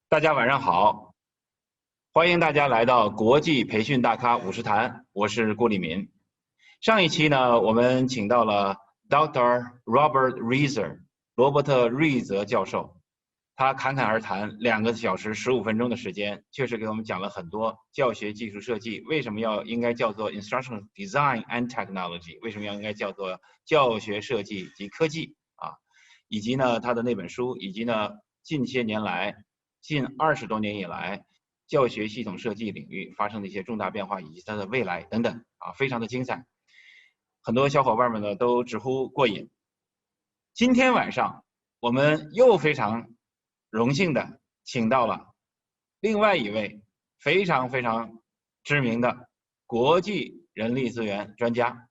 大家晚上好，欢迎大家来到国际培训大咖五十谈，我是顾立民。上一期呢，我们请到了 Dr. Robert Reiser 罗伯特·瑞泽教授，他侃侃而谈2个小时15分钟的时间，确实给我们讲了很多教学技术设计为什么应该叫做 Instructional Design and Technology， 为什么应该叫做教学设计及科技啊，以及呢他的那本书，以及呢近20多年以来，教学系统设计领域发生的一些重大变化，以及它的未来等等啊，非常的精彩。很多小伙伴们呢都直呼过瘾。今天晚上我们又非常荣幸的请到了另外一位非常知名的国际人力资源专家，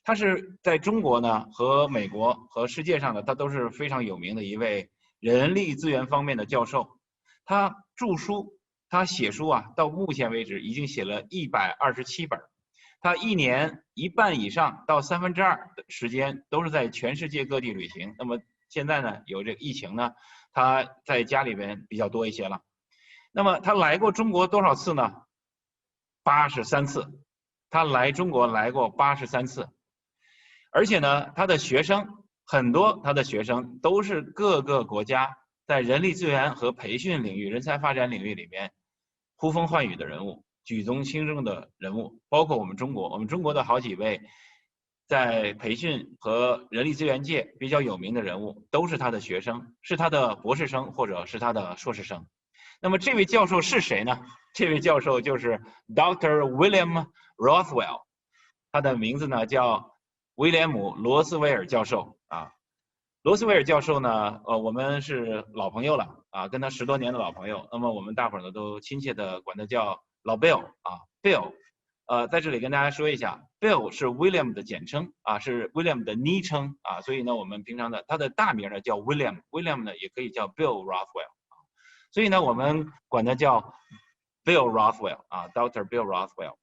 他是在中国呢和美国和世界上呢，他都是非常有名的一位人力资源方面的教授。他著书，他写书啊，到目前为止已经写了127本。他1年1半以上到2/3的时间都是在全世界各地旅行。那么现在呢，有这个疫情呢，他在家里边比较多一些了。那么他来过中国多少次呢？83次。他来中国来过83次，而且呢，他的学生很多，他的学生都是各个国家在人力资源和培训领域、人才发展领域里面呼风唤雨的人物，举足轻重的人物，包括我们中国的好几位在培训和人力资源界比较有名的人物，都是他的学生，是他的博士生或者是他的硕士生。那么这位教授是谁呢？这位教授就是 Dr. William Rothwell， 他的名字呢叫威廉姆·罗斯威尔教授啊。罗斯威尔教授呢，我们是老朋友了啊，跟他10多年的老朋友。那么我们大伙儿呢都亲切的管他叫老 Bill 啊 ，Bill。在这里跟大家说一下 ，Bill 是 William 的简称啊，是 William 的昵称啊，所以呢，我们平常的他的大名呢叫 William 呢也可以叫 Bill Rothwell 啊，所以呢我们管他叫 Bill Rothwell 啊，Dr. Bill Rothwell。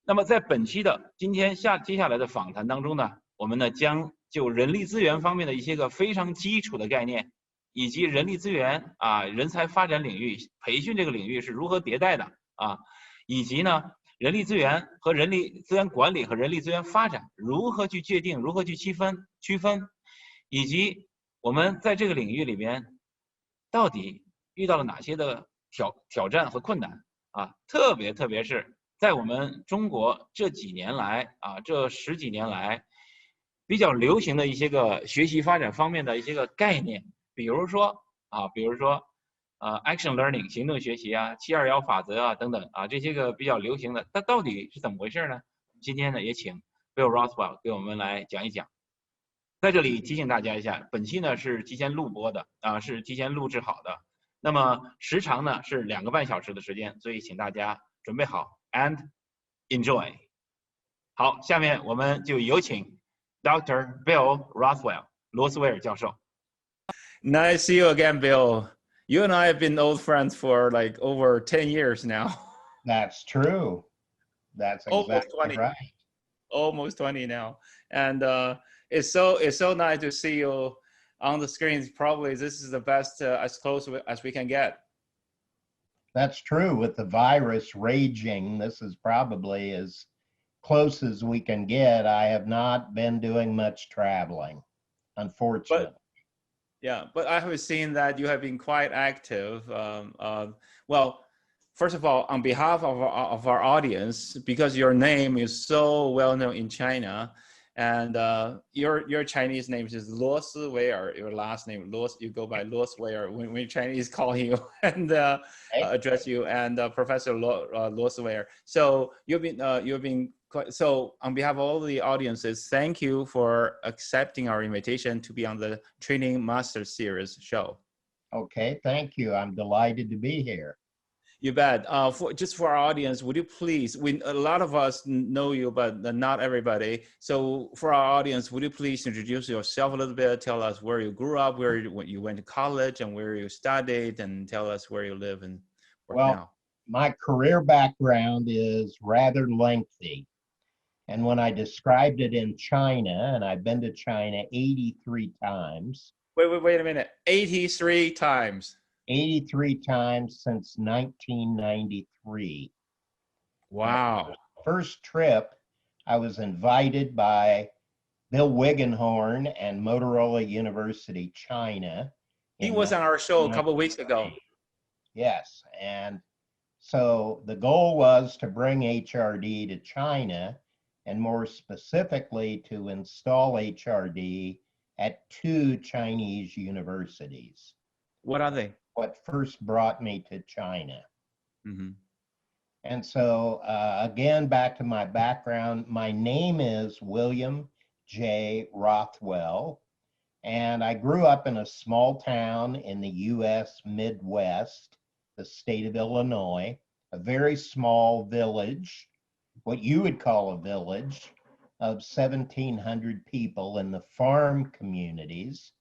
那么在本期的接下来的访谈当中呢，我们呢将就人力资源方面的一些个非常基础的概念，以及人力资源啊人才发展领域、培训这个领域是如何迭代的啊，以及呢人力资源和人力资源管理和人力资源发展如何去界定、如何去区分，以及我们在这个领域里边到底遇到了哪些的挑战和困难啊，特别是在我们中国这几年来啊，这10几年来比较流行的一些个学习发展方面的一些个概念，比如说action learning 行动学习啊，721法则啊等等啊，这些个比较流行的，它到底是怎么回事呢？今天呢也请 Bill Rothwell 给我们来讲一讲。在这里提醒大家一下，本期呢是提前录播的啊，是提前录制好的。那么时长呢是2个半小时的时间，所以请大家准备好 and enjoy。好，下面我们就有请 Dr. Bill Rothwell 罗斯威尔教授。Nice to see you again, Bill. You and I have been old friends for like over 10 years now. That's true. That's exactly right. Almost 20 now. And it's so nice to see you on the screens. Probably this is the best as close as we can get. That's true. With the virus raging, this is probably as close as we can get. I have not been doing much traveling, unfortunately. But I have seen that you have been quite active. Well, first of all, on behalf of our audience, because your name is so well known in China, and your Chinese name is Luo Siwei, your last name Luo, you go by Luo Siwei when Chinese call you and address you, and Professor Luo Siwei. So you've been quite, so on behalf of all the audiences, thank you for accepting our invitation to be on the Training Master Series show. Okay, thank you. I'm delighted to be here. You bet. For our audience, would you please, a lot of us know you, but not everybody. So for our audience, would you please introduce yourself a little bit, tell us where you grew up, where you went to college, and where you studied, and tell us where you live and work now. My career background is rather lengthy. And when I described it in China, and I've been to China 83 times. Wait a minute, 83 times. 83 times since 1993. Wow. First trip, I was invited by Bill Wiggenhorn and Motorola University, China. He was on our show a couple of weeks ago. Yes, and so the goal was to bring HRD to China, and more specifically to install HRD at 2 Chinese universities. What are they? What first brought me to China. Mm-hmm. And so again, back to my background, my name is William J. Rothwell, and I grew up in a small town in the US Midwest, the state of Illinois, a very small village, what you would call a village, of 1,700 people in the farm communities.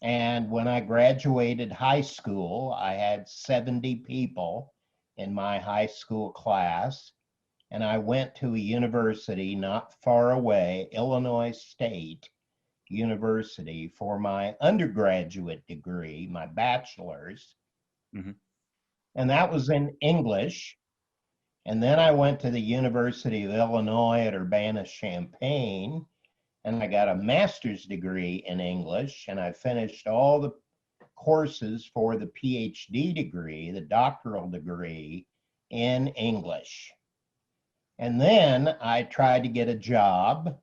And when I graduated high school, I had 70 people in my high school class. And I went to a university not far away, Illinois State University, for my undergraduate degree, my bachelor's. Mm-hmm. And that was in English. And then I went to the University of Illinois at Urbana-Champaign, and I got a master's degree in English, and I finished all the courses for the PhD degree, the doctoral degree in English. And then I tried to get a job,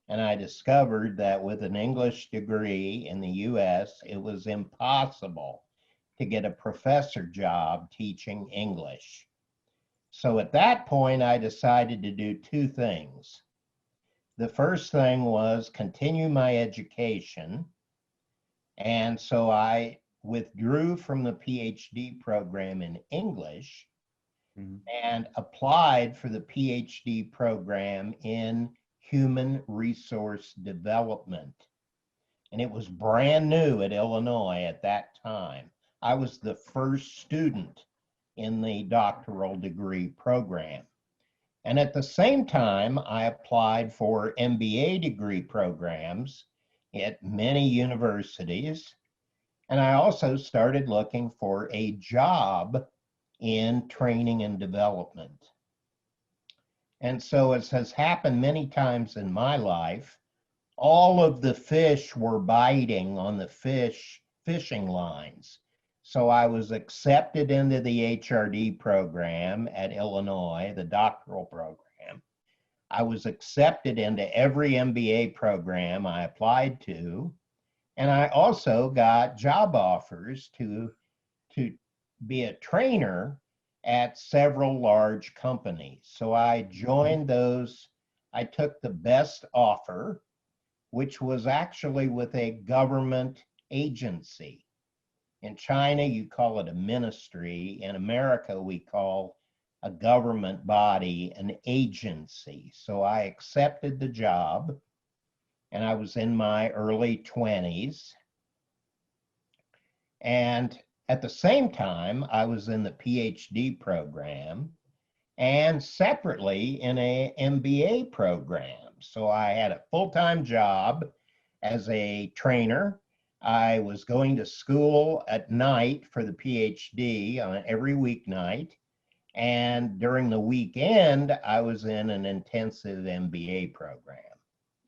and I discovered that with an English degree in the US, it was impossible to get a professor job teaching English. So at that point, I decided to do 2 things. The first thing was continue my education. And so I withdrew from the PhD program in English and applied for the PhD program in human resource development. And it was brand new at Illinois at that time. I was the first student in the doctoral degree program. And at the same time, I applied for MBA degree programs at many universities. And I also started looking for a job in training and development. And so, as has happened many times in my life, all of the fish were biting on the fishing lines. So I was accepted into the HRD program at Illinois, the doctoral program. I was accepted into every MBA program I applied to. And I also got job offers to be a trainer at several large companies. So I joined those. I took the best offer, which was actually with a government agency. In China, you call it a ministry. In America, we call a government body an agency. So I accepted the job, and I was in my early 20s. And at the same time, I was in the PhD program and separately in an MBA program. So I had a full-time job as a trainer. I was going to school at night for the PhD on every weeknight. And during the weekend, I was in an intensive MBA program.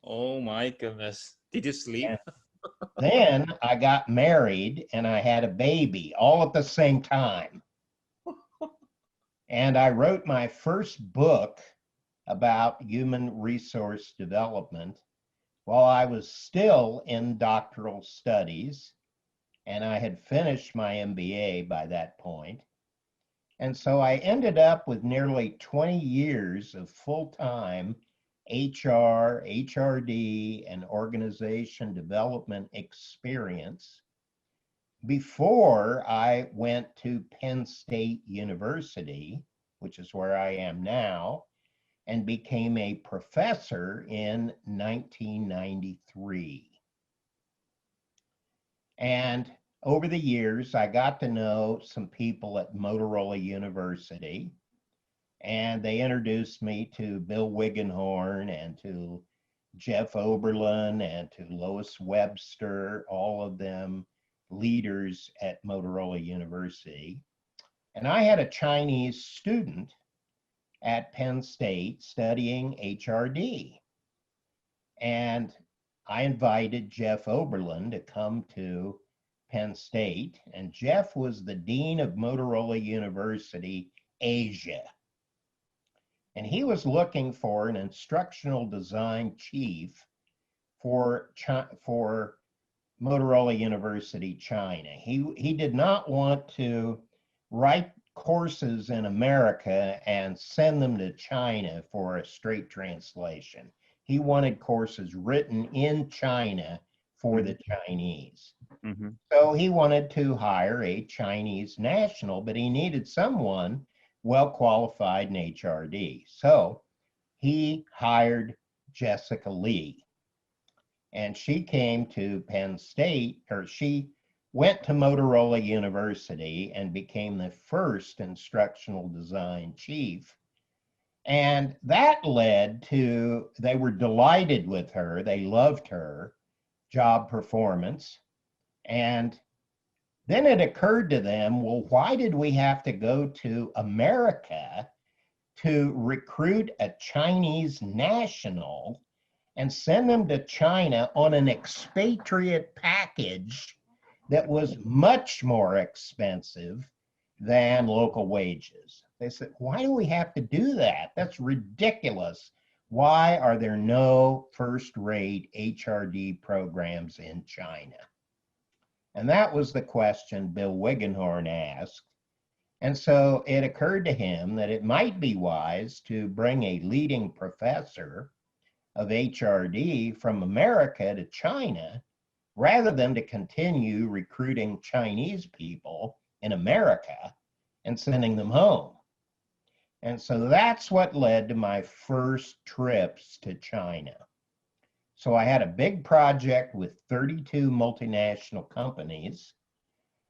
Oh my goodness. Did you sleep? And then I got married and I had a baby all at the same time. And I wrote my first book about human resource development while I was still in doctoral studies, and I had finished my MBA by that point. And so I ended up with nearly 20 years of full-time HR, HRD, and organization development experience before I went to Penn State University, which is where I am now, and became a professor in 1993. And over the years, I got to know some people at Motorola University, and they introduced me to Bill Wiggenhorn and to Jeff Oberlin and to Lois Webster, all of them leaders at Motorola University. And I had a Chinese student at Penn State studying HRD. And I invited Jeff Oberlin to come to Penn State. And Jeff was the dean of Motorola University, Asia. And he was looking for an instructional design chief for Motorola University, China. He did not want to write courses in America and send them to China for a straight translation. He wanted courses written in China for the Chinese. Mm-hmm. So he wanted to hire a Chinese national, but he needed someone well qualified in HRD. So he hired Jessica Lee. And she came to Penn State, or she went to Motorola University and became the first instructional design chief. And that led to, they were delighted with her. They loved her job performance. And then it occurred to them, well, why did we have to go to America to recruit a Chinese national and send them to China on an expatriate package that was much more expensive than local wages? They said, why do we have to do that? That's ridiculous. Why are there no first-rate HRD programs in China? And that was the question Bill Wiggenhorn asked. And so it occurred to him that it might be wise to bring a leading professor of HRD from America to China, rather than to continue recruiting Chinese people in America and sending them home. And so that's what led to my first trips to China. So I had a big project with 32 multinational companies.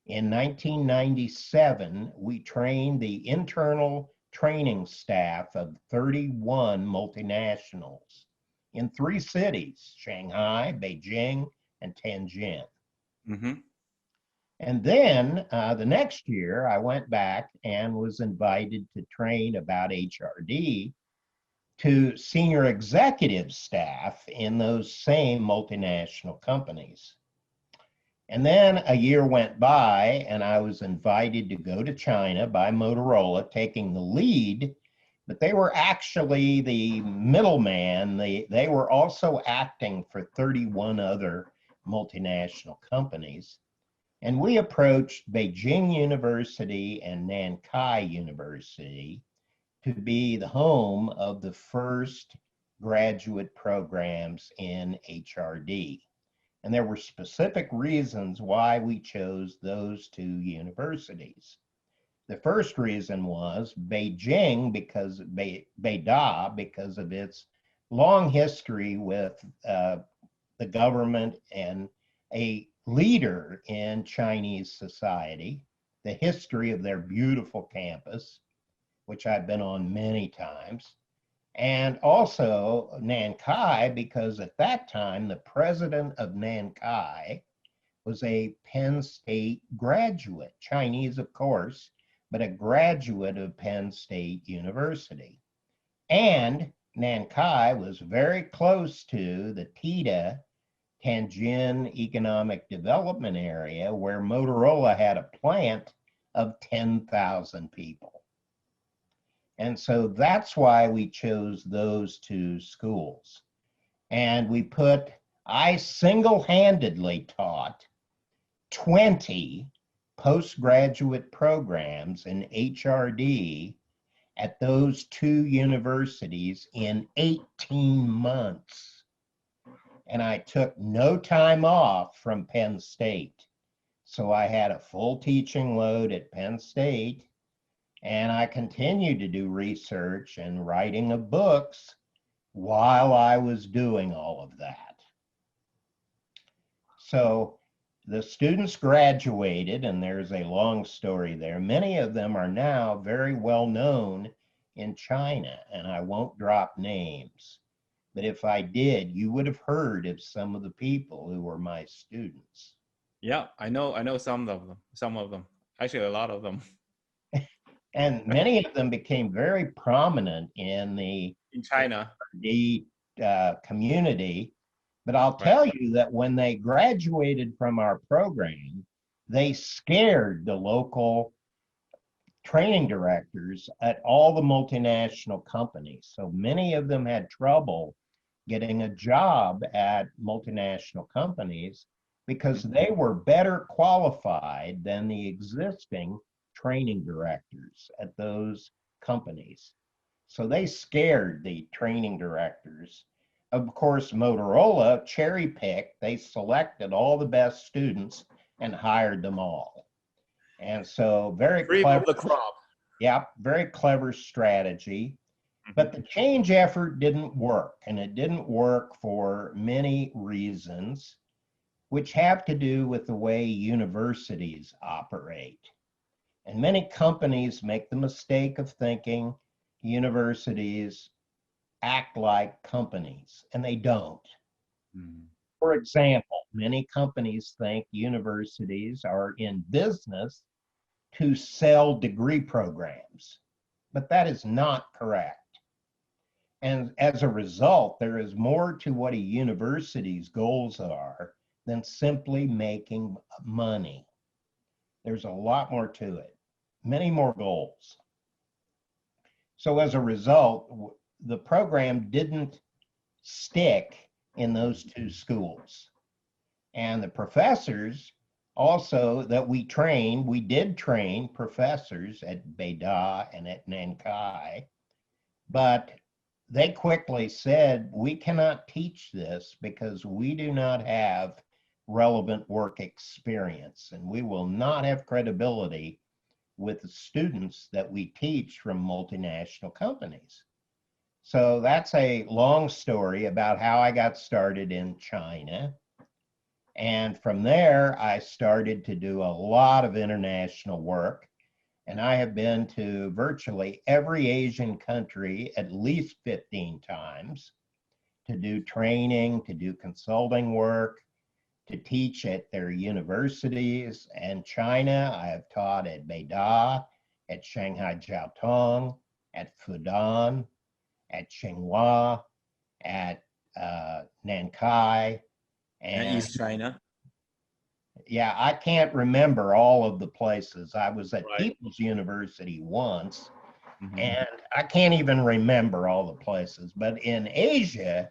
In 1997, we trained the internal training staff of 31 multinationals in 3 cities, Shanghai, Beijing, and Tianjin. Mm-hmm. And then the next year, I went back and was invited to train about HRD to senior executive staff in those same multinational companies. And then a year went by, and I was invited to go to China by Motorola, taking the lead, but they were actually the middleman. They were also acting for 31 other multinational companies. And we approached Beijing University and Nankai University to be the home of the first graduate programs in HRD. And there were specific reasons why we chose those 2 universities. The first reason was Beijing, because Beida, because of its long history with the government and a leader in Chinese society, the history of their beautiful campus, which I've been on many times, and also Nankai, because at that time, the president of Nankai was a Penn State graduate, Chinese, of course, but a graduate of Penn State University. And Nankai was very close to the TIDA, Tianjin Economic Development Area, where Motorola had a plant of 10,000 people. And so that's why we chose those 2 schools. And I single-handedly taught 20 postgraduate programs in HRD at those 2 universities in 18 months. And I took no time off from Penn State. So I had a full teaching load at Penn State, and I continued to do research and writing of books while I was doing all of that. So the students graduated, and there's a long story there. Many of them are now very well known in China, and I won't drop names. But if I did, you would have heard of some of the people who were my students. Yeah, I know some of them. Some of them, actually, a lot of them And many of them became very prominent in the in China. community. But I'll Right. tell you that when they graduated from our program, they scared the local training directors at all the multinational companies. So many of them had trouble getting a job at multinational companies because they were better qualified than the existing training directors at those companies. So they scared the training directors. Of course, Motorola cherry picked, they selected all the best students and hired them all. And so very Cream clever, of the crop. yeah, very clever strategy. But the change effort didn't work, and it didn't work for many reasons, which have to do with the way universities operate. And many companies make the mistake of thinking universities act like companies, and they don't. For example, many companies think universities are in business to sell degree programs, but that is not correct. And as a result, there is more to what a university's goals are than simply making money. There's a lot more to it, many more goals. So as a result, the program didn't stick in those two schools. And the professors also that we trained, we did train professors at Beida and at Nankai, but they quickly said, we cannot teach this because we do not have relevant work experience, and we will not have credibility with the students that we teach from multinational companies. So that's a long story about how I got started in China. And from there, I started to do a lot of international work. And I have been to virtually every Asian country at least 15 times to do training, to do consulting work, to teach at their universities. And China, I have taught at Beida, at Shanghai Jiaotong, at Fudan, at Tsinghua, at Nankai. And And East China. yeah, I can't remember all of the places. I was at Right. People's University once, and I can't even remember all the places. But in Asia,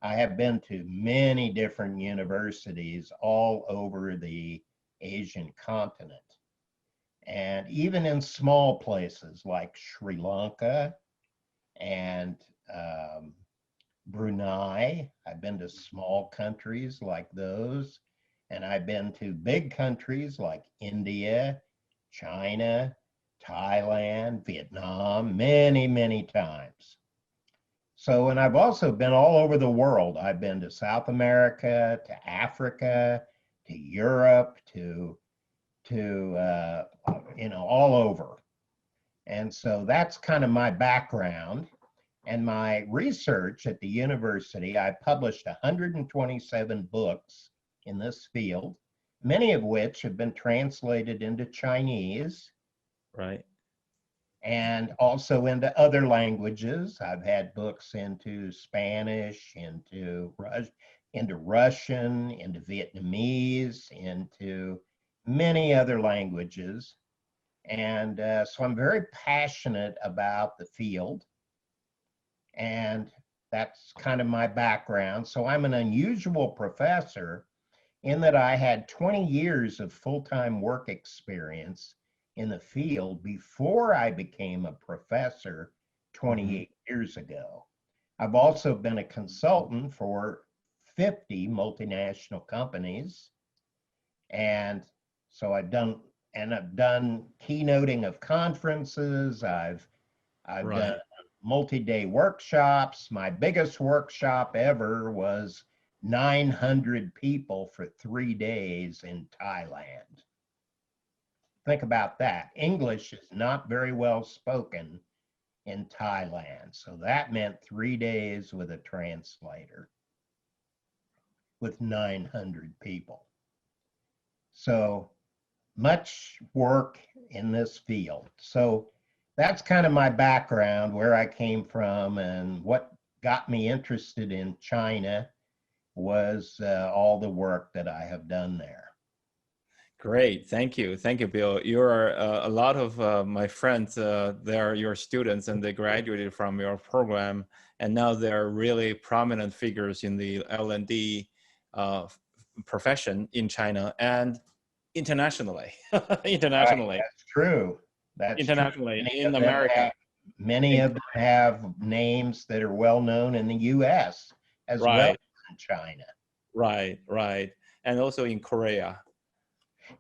I have been to many different universities all over the Asian continent. And even in small places like Sri Lanka and Brunei, I've been to small countries like those. And I've been to big countries like India, China, Thailand, Vietnam, many, many times. So, and I've also been all over the world. I've been to South America, to Africa, to Europe, to all over. And so that's kind of my background. And my research at the university, I published 127 books in this field, many of which have been translated into Chinese. Right. And also into other languages. I've had books into Spanish, into Russian, into Vietnamese, into many other languages. And so I'm very passionate about the field. And that's kind of my background. So I'm an unusual professor in that I had 20 years of full-time work experience in the field before I became a professor 28 years ago. I've also been a consultant for 50 multinational companies. And so I've done keynoting of conferences. I've done multi-day workshops. My biggest workshop ever was 900 people for 3 days in Thailand. Think about that. English is not very well spoken in Thailand. So that meant 3 days with a translator with 900 people. So much work in this field. So that's kind of my background, where I came from, and what got me interested in China was all the work that I have done there. Great, thank you, Bill. You're a lot of my friends. They're your students, and they graduated from your program, and now they're really prominent figures in the L&D profession in China and internationally. Internationally, That's true. That's internationally true. in America. Many of them have names that are well known in the U.S. as well Right, as in China. right, and also in Korea.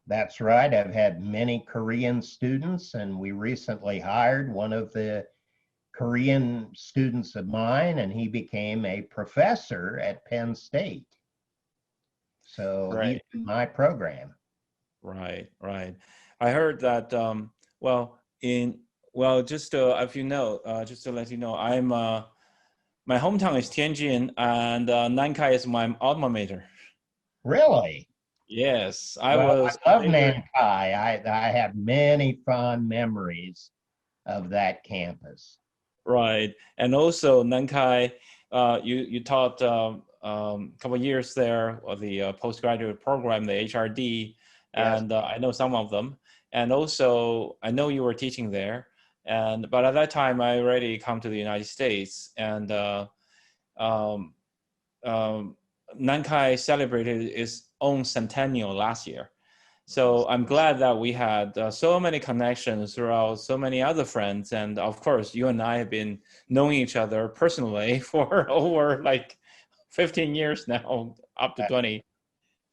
That's right. I've had many Korean students, and we recently hired one of the Korean students of mine, and he became a professor at Penn State. So he's Right. in my program. Right. I heard that. Just if you know, just to let you know, I'm my hometown is Tianjin, and Nankai is my alma mater. Really? Yes, I love Nankai. I have many fond memories of that campus. Right, and also Nankai, you taught couple of years there, or the postgraduate program, the HRD, Yes. and I know some of them. And also, I know you were teaching there, but at that time, I already come to the United States, and Nankai celebrated its own centennial last year. So I'm glad that we had so many connections throughout so many other friends. And of course, you and I have been knowing each other personally for over like 15 years now, up to 20.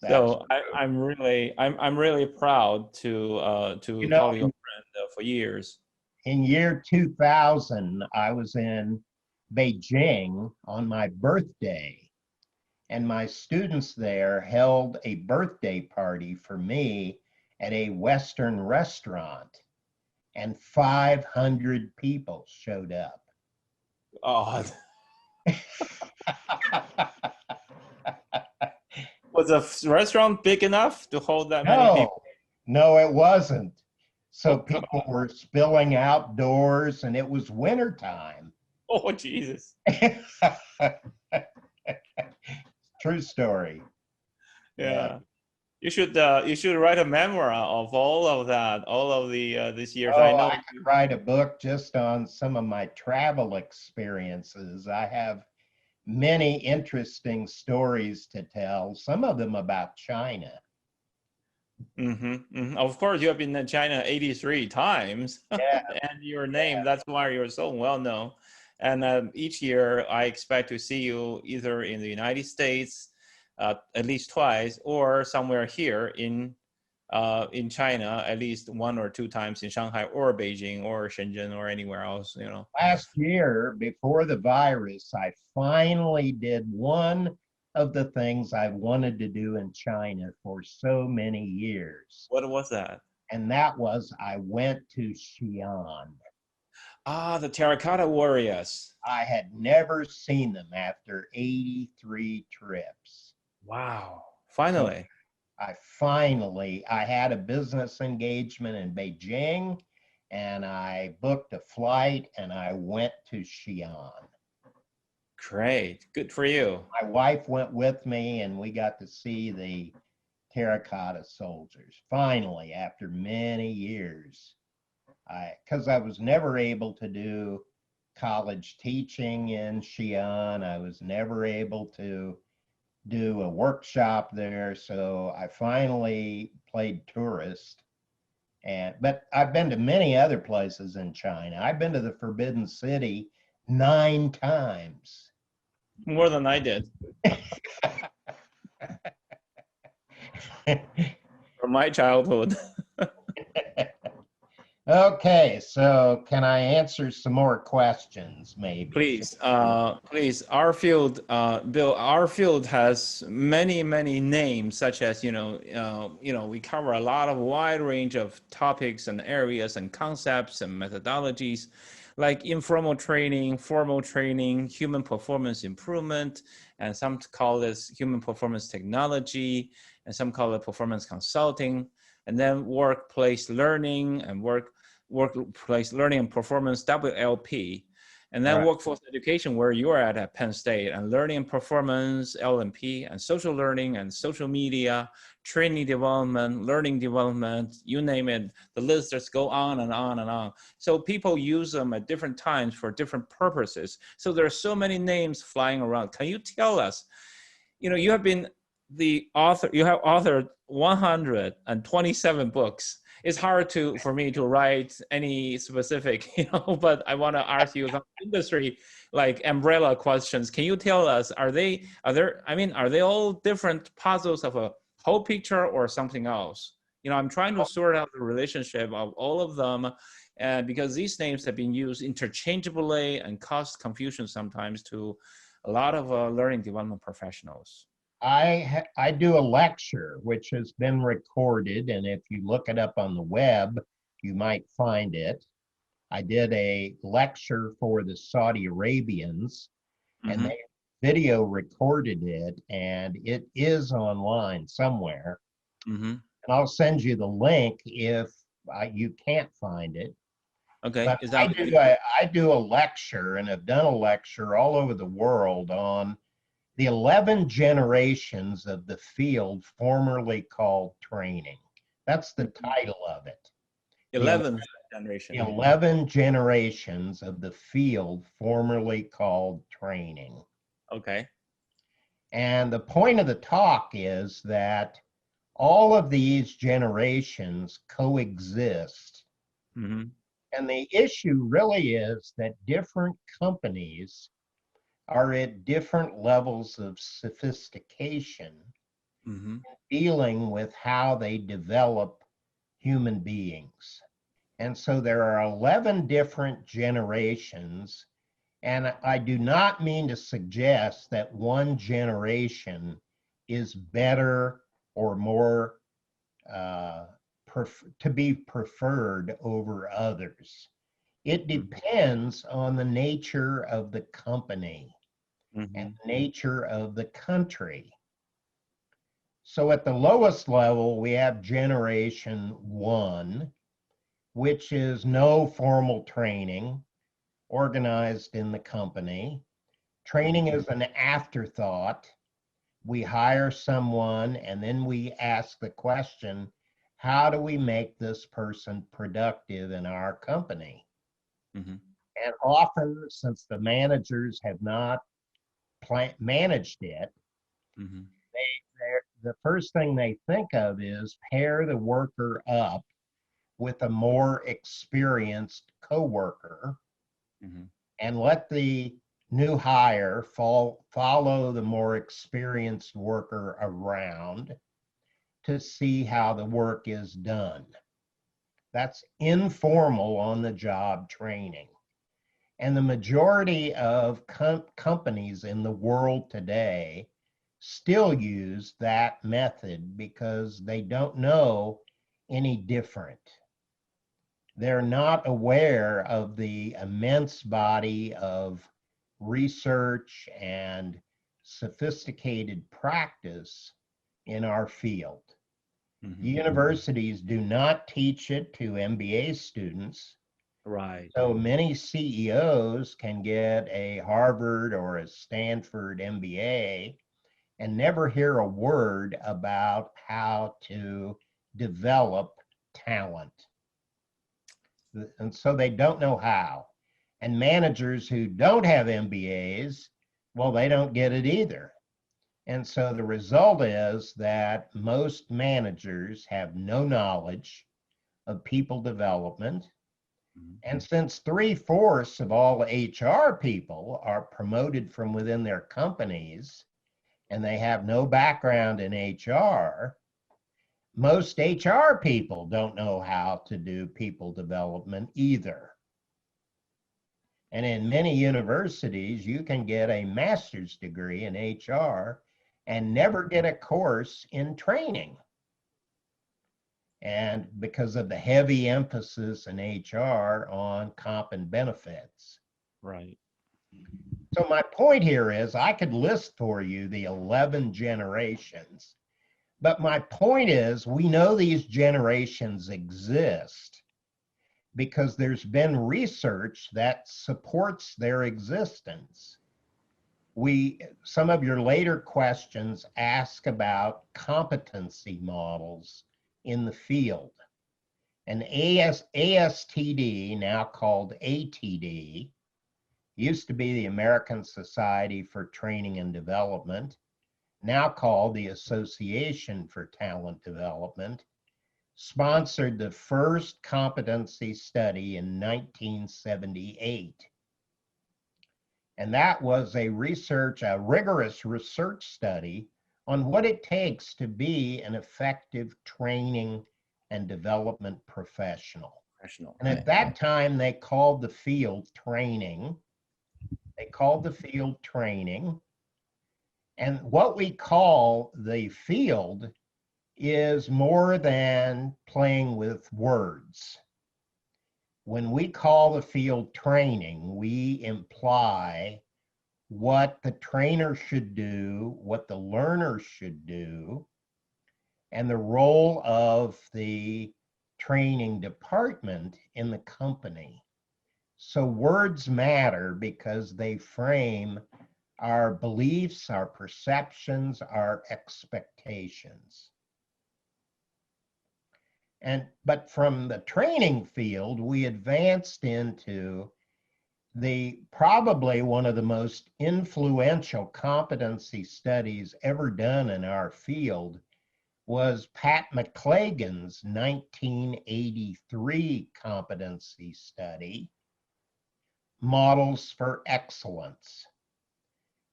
So I'm really proud to call you a friend for years. In year 2000, I was in Beijing on my birthday, and my students there held a birthday party for me at a Western restaurant, and 500 people showed up. Oh, was the restaurant big enough to hold that many people? No, it wasn't. So people were spilling outdoors, and it was wintertime. Oh, Jesus. True story. Yeah. You should write a memoir of all of that, all of the these years. I know I could write a book just on some of my travel experiences. I have many interesting stories to tell, some of them about China. Of course, you have been in China 83 times, Yeah. and your name, that's why you're so well known. And each year, I expect to see you either in the United States, at least twice, or somewhere here in China, at least 1 or 2 times in Shanghai or Beijing or Shenzhen or anywhere else, you know. Last year, before the virus, I finally did one of the things I wanted to do in China for so many years. What was that? And that was I went to Xi'an. Ah, the Terracotta Warriors. I had never seen them after 83 trips. Wow. Finally. I had a business engagement in Beijing, and I booked a flight and I went to Xi'an. Great. Good for you. My wife went with me, and we got to see the terracotta soldiers. Finally, after many years, because I was never able to do college teaching in Xi'an. I was never able to do a workshop there. So I finally played tourist. But I've been to many other places in China. I've been to the Forbidden City 9 times. More than I did. From my childhood. Okay, so can I answer some more questions, maybe? Please, please. Our field, Bill. Our field has many, many names, such as we cover a lot of wide range of topics and areas and concepts and methodologies, like informal training, formal training, human performance improvement, and some call this human performance technology, and some call it performance consulting, and then workplace learning and workplace learning and performance WLP. And then Right. workforce education, where you're at Penn State, and learning and performance, LMP, and social learning and social media, training development, learning development, you name it. The list just go on and on and on. So people use them at different times for different purposes. So there are so many names flying around. Can you tell us, you have been the author, you have authored 127 books. It's hard for me to write any specific, but I want to ask you some industry like umbrella questions. Can you tell us, are they all different puzzles of a whole picture or something else? I'm trying to sort out the relationship of all of them, because these names have been used interchangeably and cause confusion sometimes to a lot of learning development professionals. I do a lecture which has been recorded, and if you look it up on the web, you might find it. I did a lecture for the Saudi Arabians, and they video recorded it, and it is online somewhere. And I'll send you the link if you can't find it. Okay. But I do a lecture, and have done a lecture all over the world on the 11 generations of the field formerly called training. That's the title of it. 11th generation. 11 generations of the field formerly called training. Okay. And the point of the talk is that all of these generations coexist. Mm-hmm. And the issue really is that different companies are at different levels of sophistication dealing with how they develop human beings. And so there are 11 different generations. And I do not mean to suggest that one generation is better or more to be preferred over others. It depends on the nature of the company and the nature of the country. So at the lowest level, we have generation 1, which is no formal training organized in the company. Training is an afterthought. We hire someone and then we ask the question, how do we make this person productive in our company? And often, since the managers have not managed it, the first thing they think of is pair the worker up with a more experienced coworker and let the new hire follow the more experienced worker around to see how the work is done. That's informal on the job training. And the majority of companies in the world today still use that method because they don't know any different. They're not aware of the immense body of research and sophisticated practice in our field. Universities do not teach it to MBA students. Right. So many CEOs can get a Harvard or a Stanford MBA and never hear a word about how to develop talent. And so they don't know how. And managers who don't have MBAs, well, they don't get it either. And so the result is that most managers have no knowledge of people development. And since 3/4 of all HR people are promoted from within their companies and they have no background in HR, Most HR people don't know how to do people development either. And in many universities, you can get a master's degree in HR and never get a course in training. And because of the heavy emphasis in HR on comp and benefits. Right. So my point here is I could list for you the 11 generations, but my point is we know these generations exist because there's been research that supports their existence. Some of your later questions ask about competency models in the field. And ASTD, now called ATD, used to be the American Society for Training and Development, now called the Association for Talent Development, sponsored the first competency study in 1978. And that was a rigorous research study on what it takes to be an effective training and development professional. And at that time, they called the field training. They called the field training. And what we call the field is more than playing with words. When we call the field training, we imply what the trainer should do, what the learner should do, and the role of the training department in the company. So words matter because they frame our beliefs, our perceptions, our expectations. But from the training field, we advanced into probably one of the most influential competency studies ever done in our field was Pat McClagan's 1983 competency study, Models for Excellence.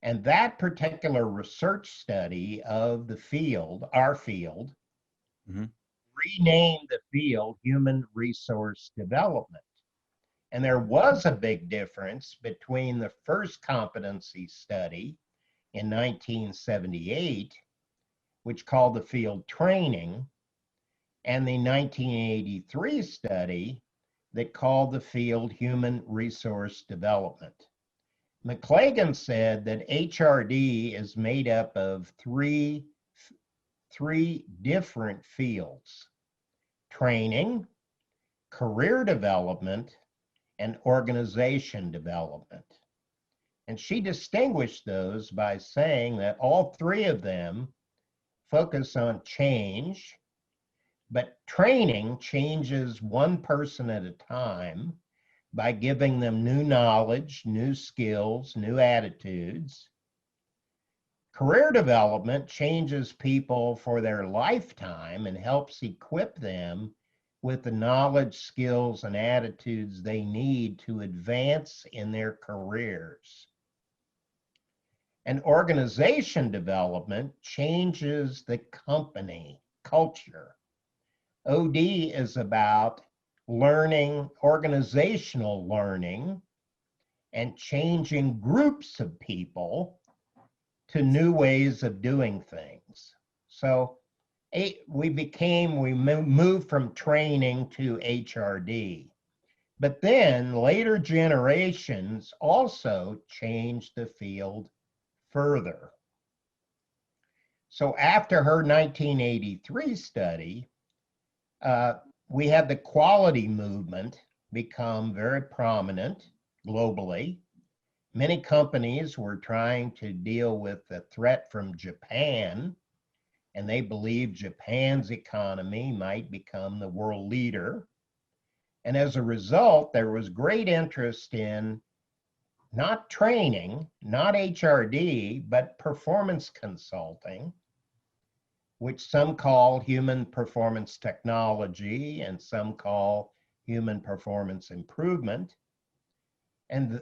And that particular research study of the field, our field, renamed the field Human Resource Development. And there was a big difference between the first competency study in 1978, which called the field training, and the 1983 study that called the field Human Resource Development. McClagan said that HRD is made up of three different fields: training, career development, and organization development. And she distinguished those by saying that all three of them focus on change, but training changes one person at a time by giving them new knowledge, new skills, new attitudes. Career development changes people for their lifetime and helps equip them with the knowledge, skills, and attitudes they need to advance in their careers. And organization development changes the company culture. OD is about learning, organizational learning, and changing groups of people to new ways of doing things. So we moved from training to HRD. But then later generations also changed the field further. So after her 1983 study, we had the quality movement become very prominent globally. Many companies were trying to deal with the threat from Japan, and they believed Japan's economy might become the world leader. And as a result, there was great interest in not training, not HRD, but performance consulting, which some call human performance technology and some call human performance improvement. And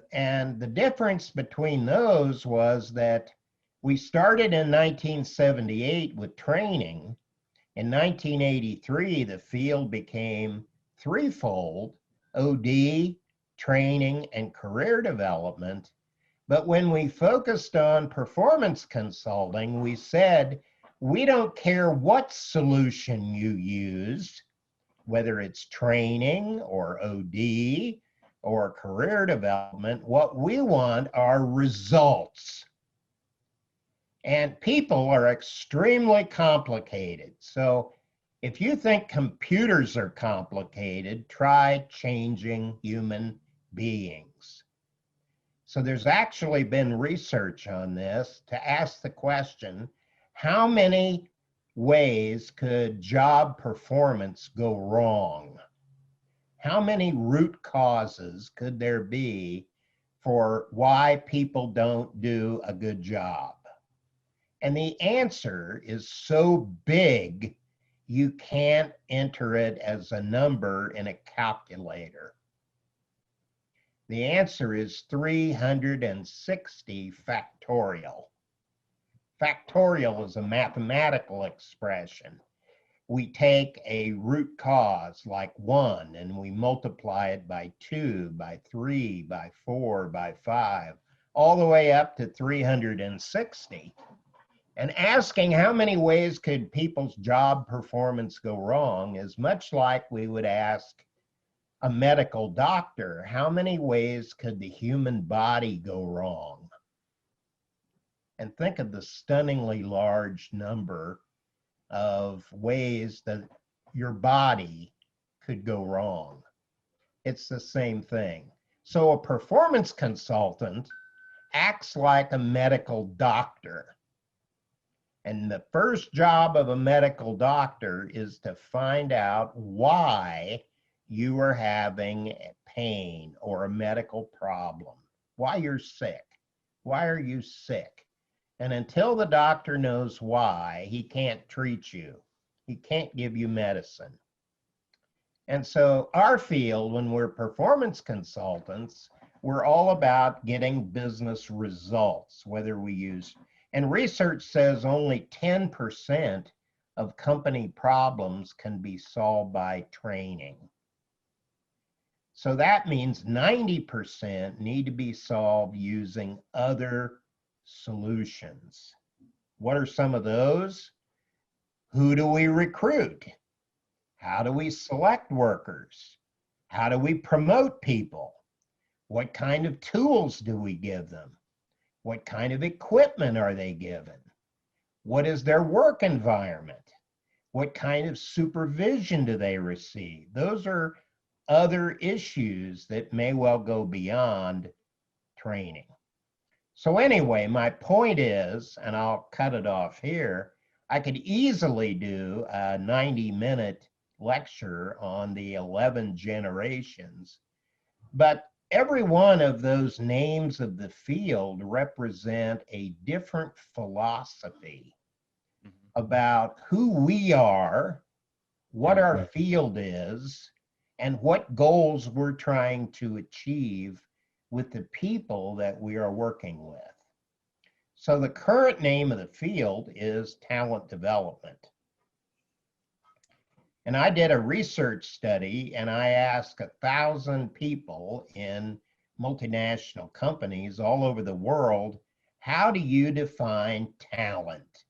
the difference between those was that we started in 1978 with training, In 1983, the field became threefold: OD, training, and career development. But when we focused on performance consulting, we said, we don't care what solution you use, whether it's training or OD or career development. What we want are results. And people are extremely complicated. So if you think computers are complicated, try changing human beings. So there's actually been research on this to ask the question, how many ways could job performance go wrong? How many root causes could there be for why people don't do a good job? And the answer is so big, you can't enter it as a number in a calculator. The answer is 360 factorial. Factorial is a mathematical expression. We take a root cause like 1 and we multiply it by 2, by 3, by 4, by 5, all the way up to 360. And asking how many ways could people's job performance go wrong is much like we would ask a medical doctor, how many ways could the human body go wrong? And think of the stunningly large number of ways that your body could go wrong. It's the same thing. So a performance consultant acts like a medical doctor. And the first job of a medical doctor is to find out why you are having a pain or a medical problem, why you're sick. Why are you sick? And until the doctor knows why, he can't treat you. He can't give you medicine. And so our field, when we're performance consultants, we're all about getting business results, whether we use, and research says only 10% of company problems can be solved by training. So that means 90% need to be solved using other solutions. What are some of those? Who do we recruit? How do we select workers? How do we promote people? What kind of tools do we give them? What kind of equipment are they given? What is their work environment? What kind of supervision do they receive? Those are other issues that may well go beyond training. So anyway, my point is, and I'll cut it off here, I could easily do a 90-minute lecture on the 11 generations, but every one of those names of the field represent a different philosophy about who we are, what our field is, and what goals we're trying to achieve with the people that we are working with. So the current name of the field is talent development. And I did a research study and I asked 1,000 people in multinational companies all over the world, how do you define talent?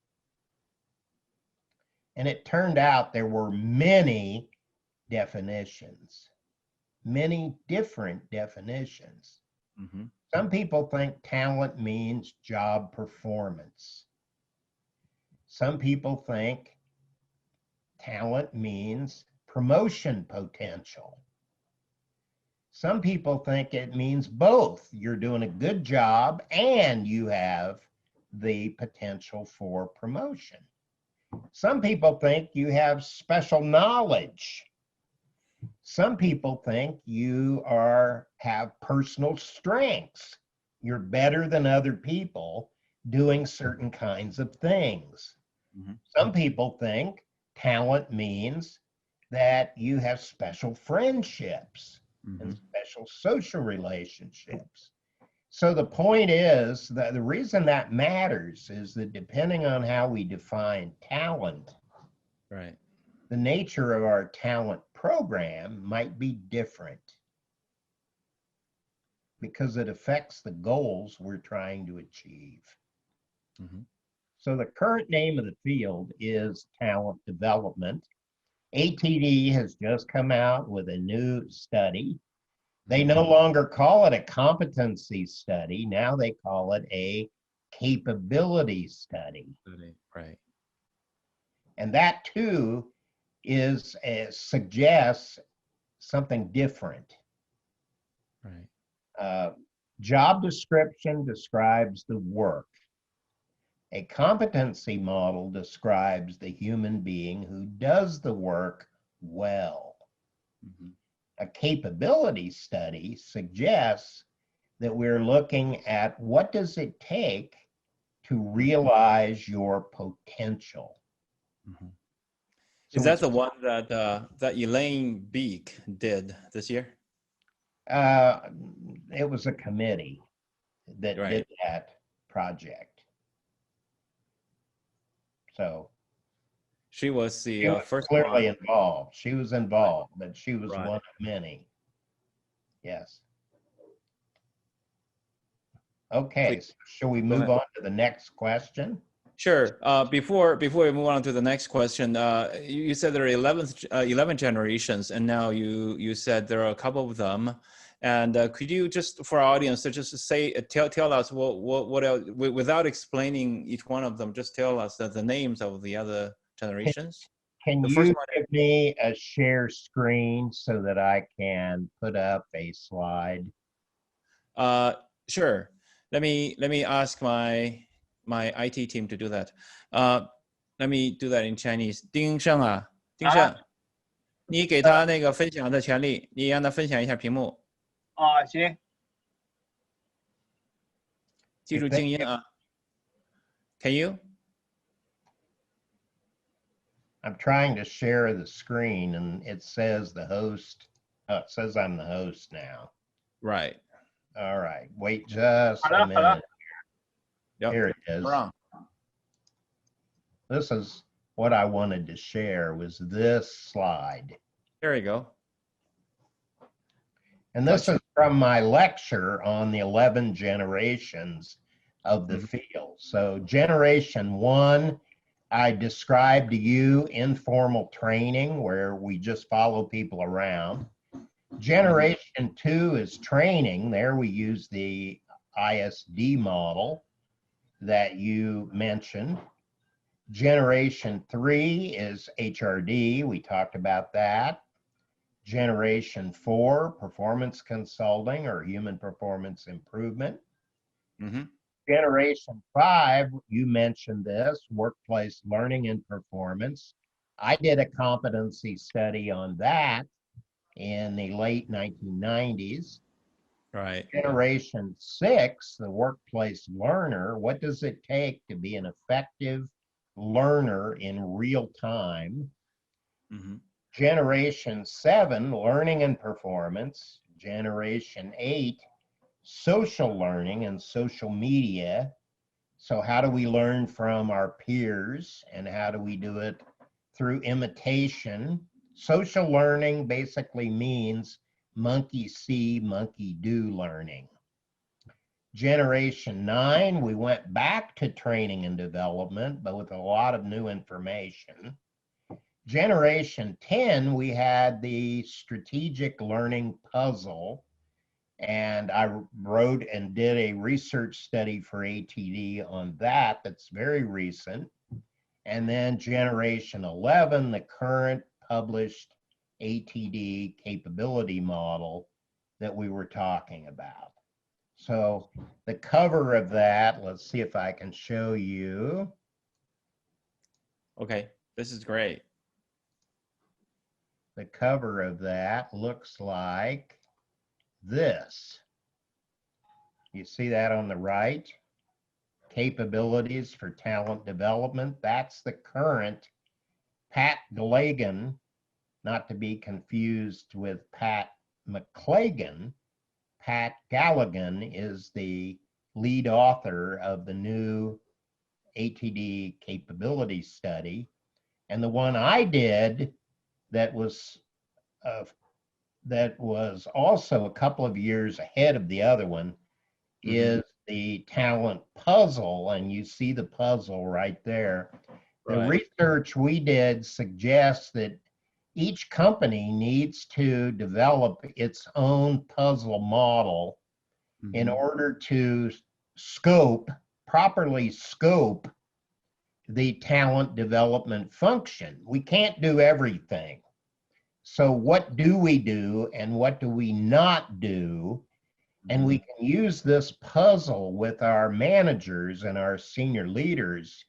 And it turned out there were many definitions, many different definitions. Mm-hmm. Some people think talent means job performance. Some people think talent means promotion potential. Some people think it means both. You're doing a good job and you have the potential for promotion. Some people think you have special knowledge. Some people think you have personal strengths. You're better than other people doing certain kinds of things. Mm-hmm. Some people think talent means that you have special friendships and special social relationships. So the point is that the reason that matters is that depending on how we define talent, Right. The nature of our talent program might be different because it affects the goals we're trying to achieve. Mm-hmm. So the current name of the field is talent development. ATD has just come out with a new study. They no longer call it a competency study. Now they call it a capability study. Right. And that too suggests something different. Right. Job description describes the work. A competency model describes the human being who does the work well. Mm-hmm. A capability study suggests that we're looking at what does it take to realize your potential. Mm-hmm. So Is that the one that that Elaine Beek did this year? it was a committee that did that project. So she was the she was first clearly one. involved. She was involved, but she was Right. one of many. Yes. Okay, so shall we move on to the next question? Sure. Before we move on to the next question, you said there are 11 generations, and now you said there are a couple of them. And could you just, for our audience, to just say, tell us what else, without explaining each one of them, just tell us the names of the other generations. Can you give me a share screen so that I can put up a slide? Sure. Let me ask my IT team to do that. Let me do that in Chinese. 丁生啊，丁生，你给他那个分享的权利，你让他分享一下屏幕。行。记住静音啊。Can you? I'm trying to share the screen and it says the host. Oh, it says I'm the host now. Right. All right. Wait just a minute. Yep. Here it is. This is what I wanted to share was this slide. There you go. And this is from my lecture on the 11 generations of the field. So generation 1, I described to you informal training where we just follow people around. Generation 2 is training. There we use the ISD model that you mentioned. Generation 3 is HRD. We talked about that. Generation 4, performance consulting or human performance improvement. Generation 5, you mentioned this, workplace learning and performance. I did a competency study on that in the late 1990s. Right. Generation 6, the workplace learner. What does it take to be an effective learner in real time? Generation 7, learning and performance. Generation 8, social learning and social media. So how do we learn from our peers and how do we do it through imitation? Social learning basically means monkey see, monkey do learning. Generation 9, we went back to training and development, but with a lot of new information. Generation 10, we had the strategic learning puzzle, and I wrote and did a research study for ATD on that that's very recent. And then generation 11, the current published ATD capability model that we were talking about. So the cover of that, let's see if I can show you. Okay, this is great. The cover of that looks like this. You see that on the right? Capabilities for talent development. That's the current Pat Gallaghan, not to be confused with Pat McClagan. Pat Gallaghan is the lead author of the new ATD capability study. And the one I did that was uh, also a couple of years ahead of the other one is the talent puzzle. And you see the puzzle right there. The research we did suggests that each company needs to develop its own puzzle model in order to properly scope the talent development function. We can't do everything. So what do we do and what do we not do? And we can use this puzzle with our managers and our senior leaders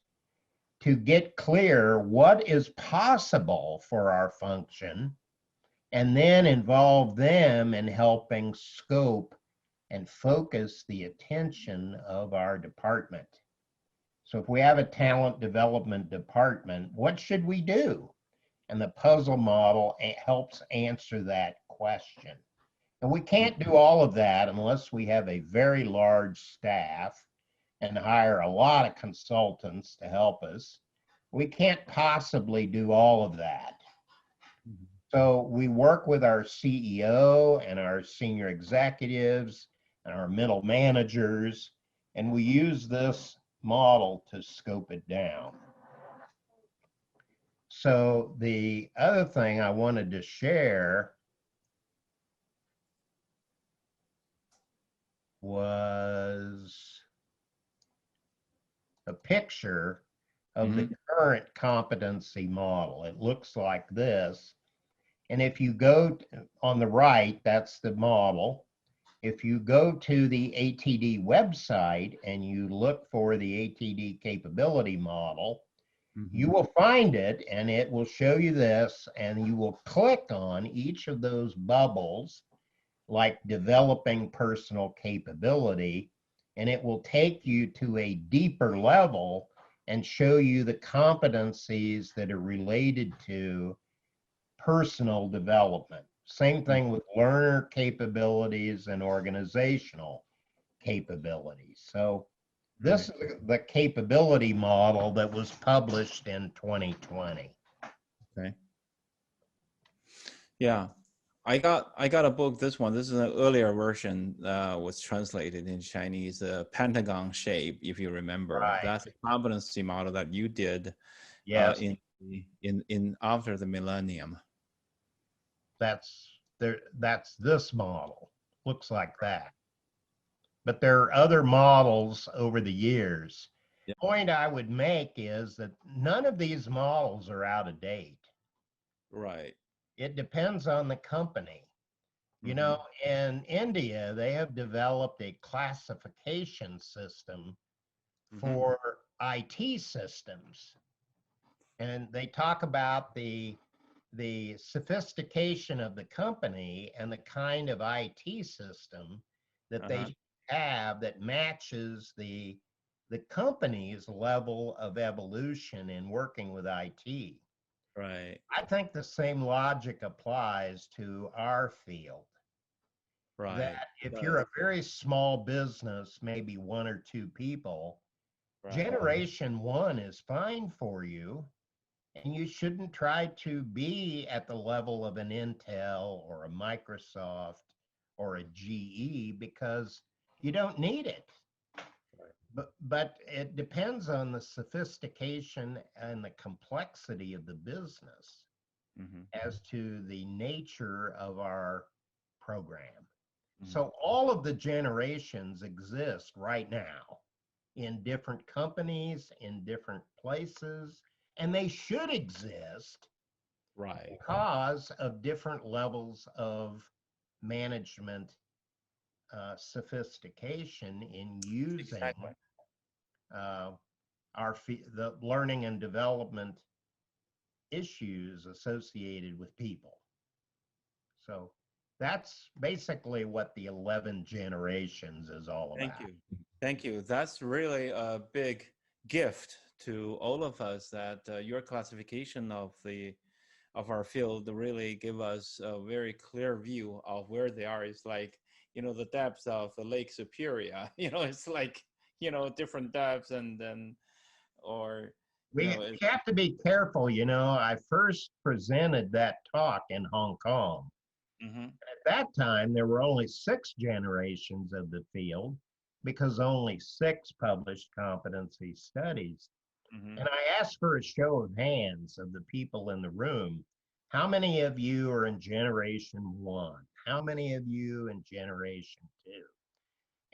to get clear what is possible for our function, and then involve them in helping scope and focus the attention of our department. So if we have a talent development department, what should we do? And the puzzle model helps answer that question. And we can't do all of that unless we have a very large staff and hire a lot of consultants to help us. We can't possibly do all of that. So we work with our CEO and our senior executives and our middle managers, and we use this model to scope it down. So the other thing I wanted to share was a picture of the current competency model. It looks like this. And if you go on the right, that's the model. If you go to the ATD website and you look for the ATD capability model, you will find it, and it will show you this, and you will click on each of those bubbles, like developing personal capability, and it will take you to a deeper level and show you the competencies that are related to personal development. Same thing with learner capabilities and organizational capabilities. So this is the capability model that was published in 2020. Okay. Yeah, I got a book. This one, this is an earlier version. Was translated in Chinese. Pentagon shape, if you remember. Right. That's a competency model that you did. Yes. In after the millennium. That's this model. Looks like that. But there are other models over the years. The point I would make is that none of these models are out of date. Right. It depends on the company. You know, in India, they have developed a classification system for IT systems. And they talk about the sophistication of the company and the kind of IT system that they have that matches the company's level of evolution in working with IT. Right. I think the same logic applies to our field. Right. That if you're a very small business, maybe one or two people, generation one is fine for you. And you shouldn't try to be at the level of an Intel or a Microsoft or a GE because you don't need it. But it depends on the sophistication and the complexity of the business as to the nature of our program. So all of the generations exist right now in different companies, in different places, and they should exist because of different levels of management sophistication in using the learning and development issues associated with people. So that's basically what the 11 generations is all about. Thank you. Thank you. That's really a big gift to all of us, that your classification of our field really give us a very clear view of where they are. It's like, you know, the depths of the Lake Superior, you know, it's like, you know, different depths, and then, or, We have to be careful. You know, I first presented that talk in Hong Kong. Mhm. At that time, there were only 6 generations of the field because only 6 published competency studies. Mhm. And I asked for a show of hands of the people in the room. How many of you are in generation 1? How many of you in generation 2?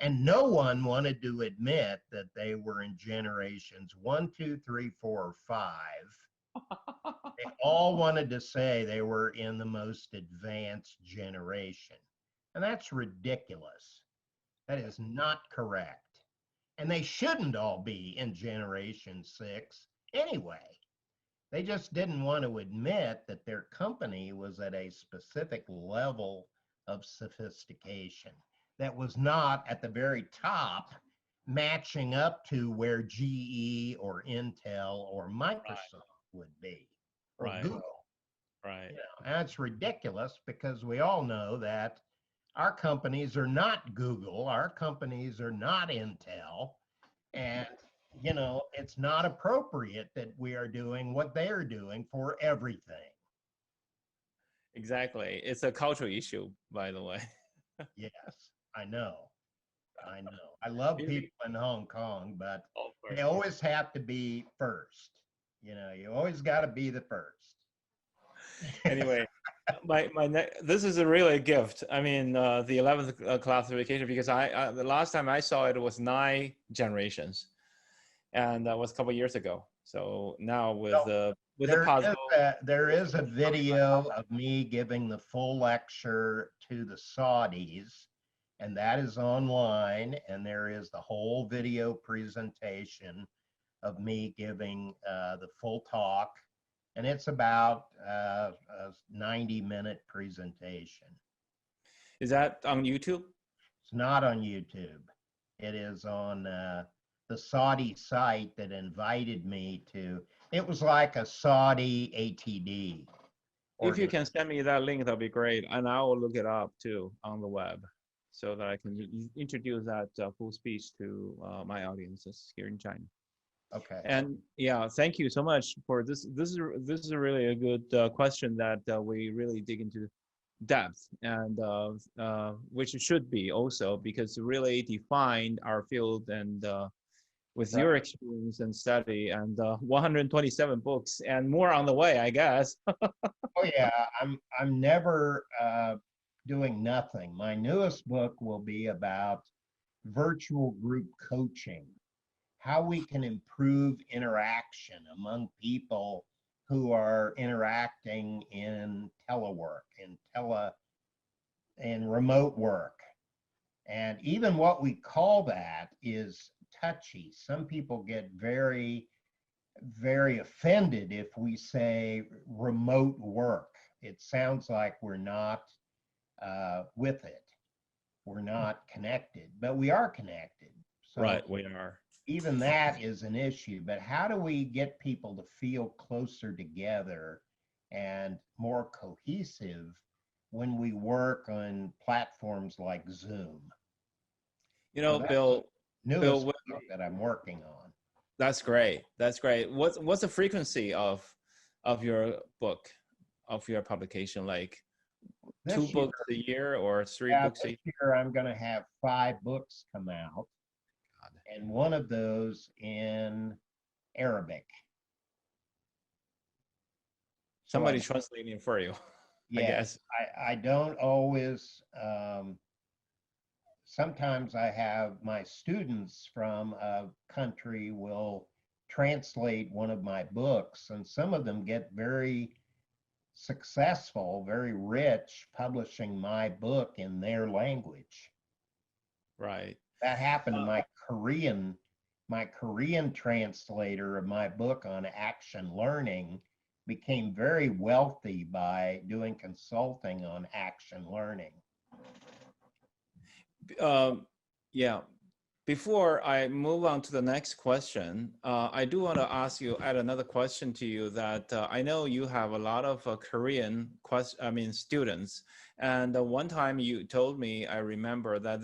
And no one wanted to admit that they were in generations 1, 2, 3, 4, or 5. They all wanted to say they were in the most advanced generation. And that's ridiculous. That is not correct. And they shouldn't all be in generation 6 anyway. They just didn't want to admit that their company was at a specific level of sophistication that was not at the very top, matching up to where GE or Intel or Microsoft would be, or Right. Google. Right. You know, and that's ridiculous because we all know that our companies are not Google, our companies are not Intel, and you know, it's not appropriate that we are doing what they're doing for everything. Exactly. It's a cultural issue, by the way. Yes, I know. I know. I love people in Hong Kong, but they always have to be first. You know, you always got to be the first. Anyway, this is a really gift. I mean, the 11th classification, because the last time I saw it was 9 generations, and that was a couple of years ago. So now with the puzzle, there is a video of me giving the full lecture to the Saudis, and that is online. And there is the whole video presentation of me giving the full talk. And it's about a 90-minute presentation. Is that on YouTube? It's not on YouTube. It is on the Saudi site that invited me to. It was like a Saudi ATD. If you can send me that link, that'll be great. And I will look it up too on the web so that I can introduce that full speech to my audiences here in China. Okay. And yeah, thank you so much for this. This is a really a good question that we really dig into depth, and which should be also, because it really defined our field, and with your experience and study, and 127 books and more on the way, I guess. Oh yeah, I'm never doing nothing. My newest book will be about virtual group coaching, how we can improve interaction among people who are interacting in telework, in remote work. And even what we call that is touchy. Some people get very, very offended if we say remote work. It sounds like we're not with it. We're not connected, but we are connected. So right, we are. Even that is an issue, but how do we get people to feel closer together and more cohesive when we work on platforms like Zoom? You know, so Bill, newest book that I'm working on. That's great. That's great. What's the frequency of your book, of your publication? Like This 2 books a year or 3 books a year? This year I'm going to have 5 books come out, and one of those in Arabic. Somebody's translating for you. Yes, I don't always. Sometimes I have my students from a country will translate one of my books, and some of them get very successful, very rich, publishing my book in their language. Right. That happened to my Korean translator of my book on action learning became very wealthy by doing consulting on action learning. Yeah. Before I move on to the next question, I do want to add another question to you, that I know you have a lot of Korean students, and one time you told me, I remember, that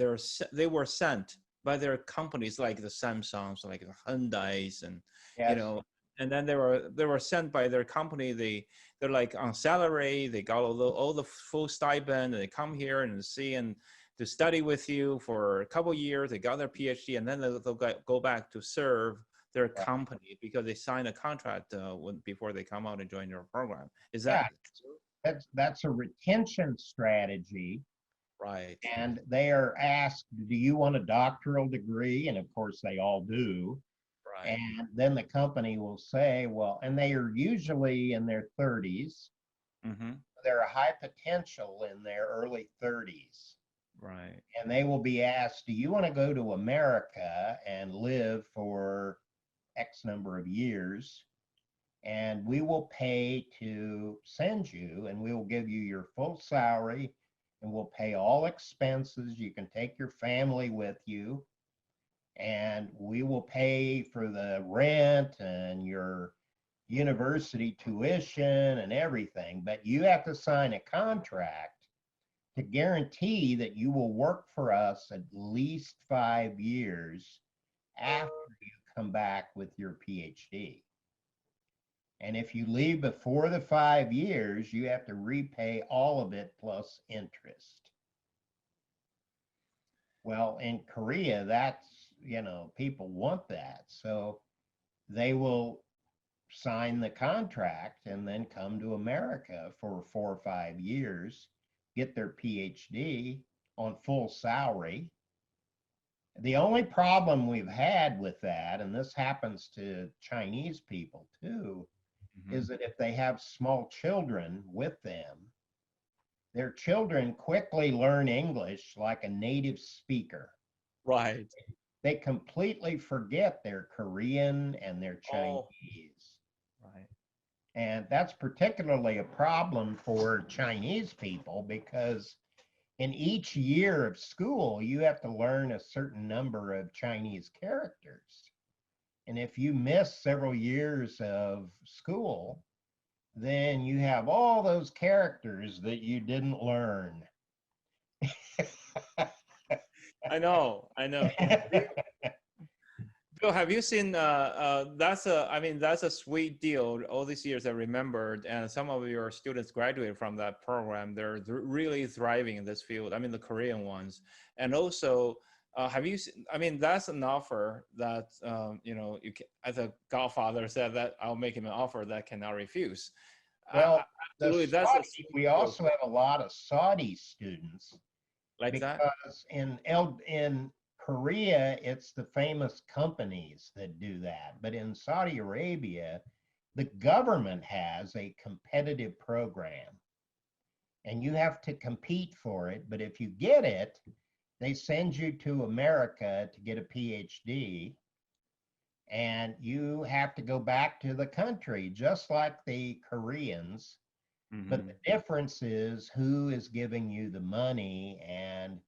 they were sent by their companies, like the Samsungs, like the Hyundais, and yes. you know, and then they were sent by their company. They're like on salary. They got all the full stipend. And they come here and see and to study with you for a couple of years. They got their PhD, and then they'll go back to serve their company because they signed a contract before they come out and join your program. Is that that's a retention strategy? right? And they are asked, do you want a doctoral degree? And of course they all do. Right. And then the company will say, well, and they are usually in their 30s. Mm-hmm. They're a high potential in their early 30s. Right. And they will be asked, do you want to go to America and live for X number of years? And we will pay to send you, and we will give you your full salary, and we'll pay all expenses. You can take your family with you, and we will pay for the rent and your university tuition and everything. But you have to sign a contract to guarantee that you will work for us at least 5 years after you come back with your PhD. And if you leave before the 5 years, you have to repay all of it plus interest. Well, in Korea, that's, people want that. So they will sign the contract and then come to America for 4 or 5 years, get their PhD on full salary. The only problem we've had with that, and this happens to Chinese people too, is that if they have small children with them, their children quickly learn English like a native speaker. Right. They completely forget their Korean and their Chinese. Right. And that's particularly a problem for Chinese people because in each year of school, you have to learn a certain number of Chinese characters. And if you miss several years of school, then you have all those characters that you didn't learn. I know. Bill, have you seen? That's a sweet deal. All these years I remembered, and some of your students graduated from that program. They're really thriving in this field. I mean, the Korean ones, and also. Have you seen, that's an offer that, you can, as a godfather said that I'll make him an offer that cannot refuse. Well, Saudi, we also have a lot of Saudi students. Like because that? in Korea, it's the famous companies that do that. But in Saudi Arabia, the government has a competitive program. And you have to compete for it. But if you get it, they send you to America to get a PhD, and you have to go back to the country, just like the Koreans. But the difference is who is giving you the money and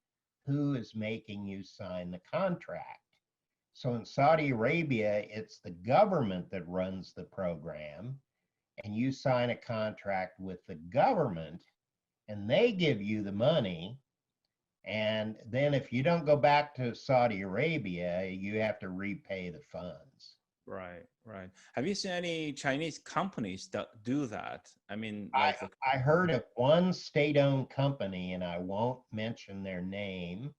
who is making you sign the contract. So in Saudi Arabia, it's the government that runs the program, and you sign a contract with the government, and they give you the money. And then if you don't go back to Saudi Arabia, you have to repay the funds. Right. Have you seen any Chinese companies that do that? I heard of one state-owned company, and I won't mention their name,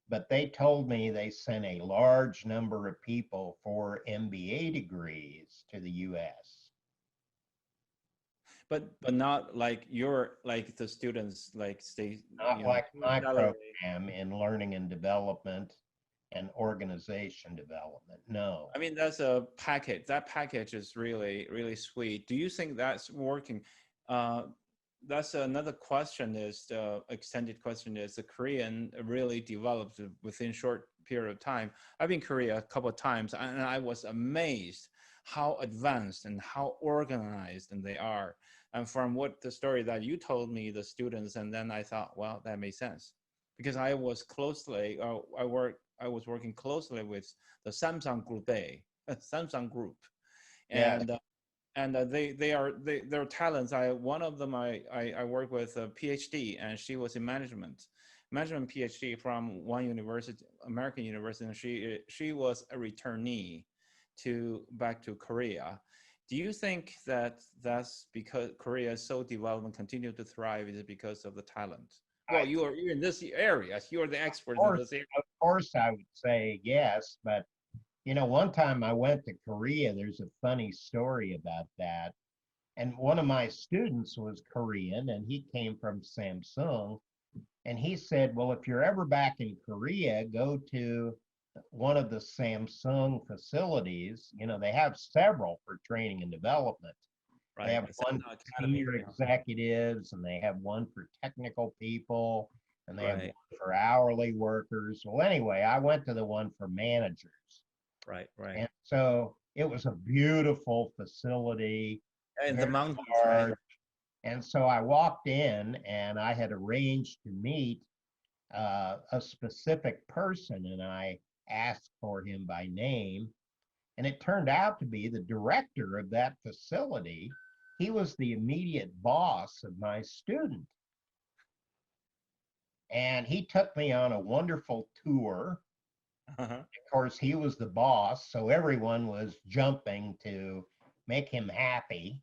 but they told me they sent a large number of people for MBA degrees to the U.S. But not like the students like stay. Not like my program in learning and development and organization development. No. That's a package. That package is really, really sweet. Do you think that's working? That's another question is the extended question is the Korean really developed within short period of time. I've been in Korea a couple of times and I was amazed how advanced and how organized and they are. And from what the story that you told me, the students, and then I thought, well, that makes sense because I was working closely with the Samsung Group Samsung Group, and their talents. One of them I work with a PhD, and she was in management PhD from one university, American university, and she was a returnee back to Korea. Do you think that that's because Korea is so developed and continue to thrive is because of the talent? Well, you're in this area. You're the expert in this area. Of course, I would say yes, but you know, one time I went to Korea. There's a funny story about that. And one of my students was Korean, and he came from Samsung. And he said, well, if you're ever back in Korea, go to one of the Samsung facilities. You know, they have several for training and development. Right. They have one for senior executives, and they have one for technical people, and they have one for hourly workers. Well, anyway, I went to the one for managers. Right. And so it was a beautiful facility. In the mountains, large. And so I walked in, and I had arranged to meet a specific person, and I asked for him by name. And it turned out to be the director of that facility. He was the immediate boss of my student. And he took me on a wonderful tour. Of course, he was the boss, so everyone was jumping to make him happy.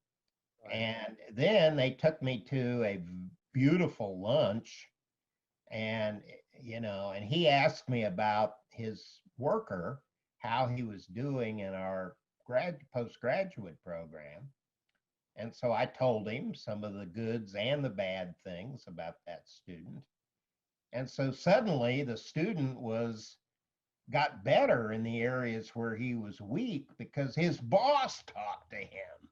And then they took me to a beautiful lunch, and you know, and he asked me about his worker, how he was doing in our postgraduate program. And so I told him some of the goods and the bad things about that student. And so suddenly the student got better in the areas where he was weak because his boss talked to him.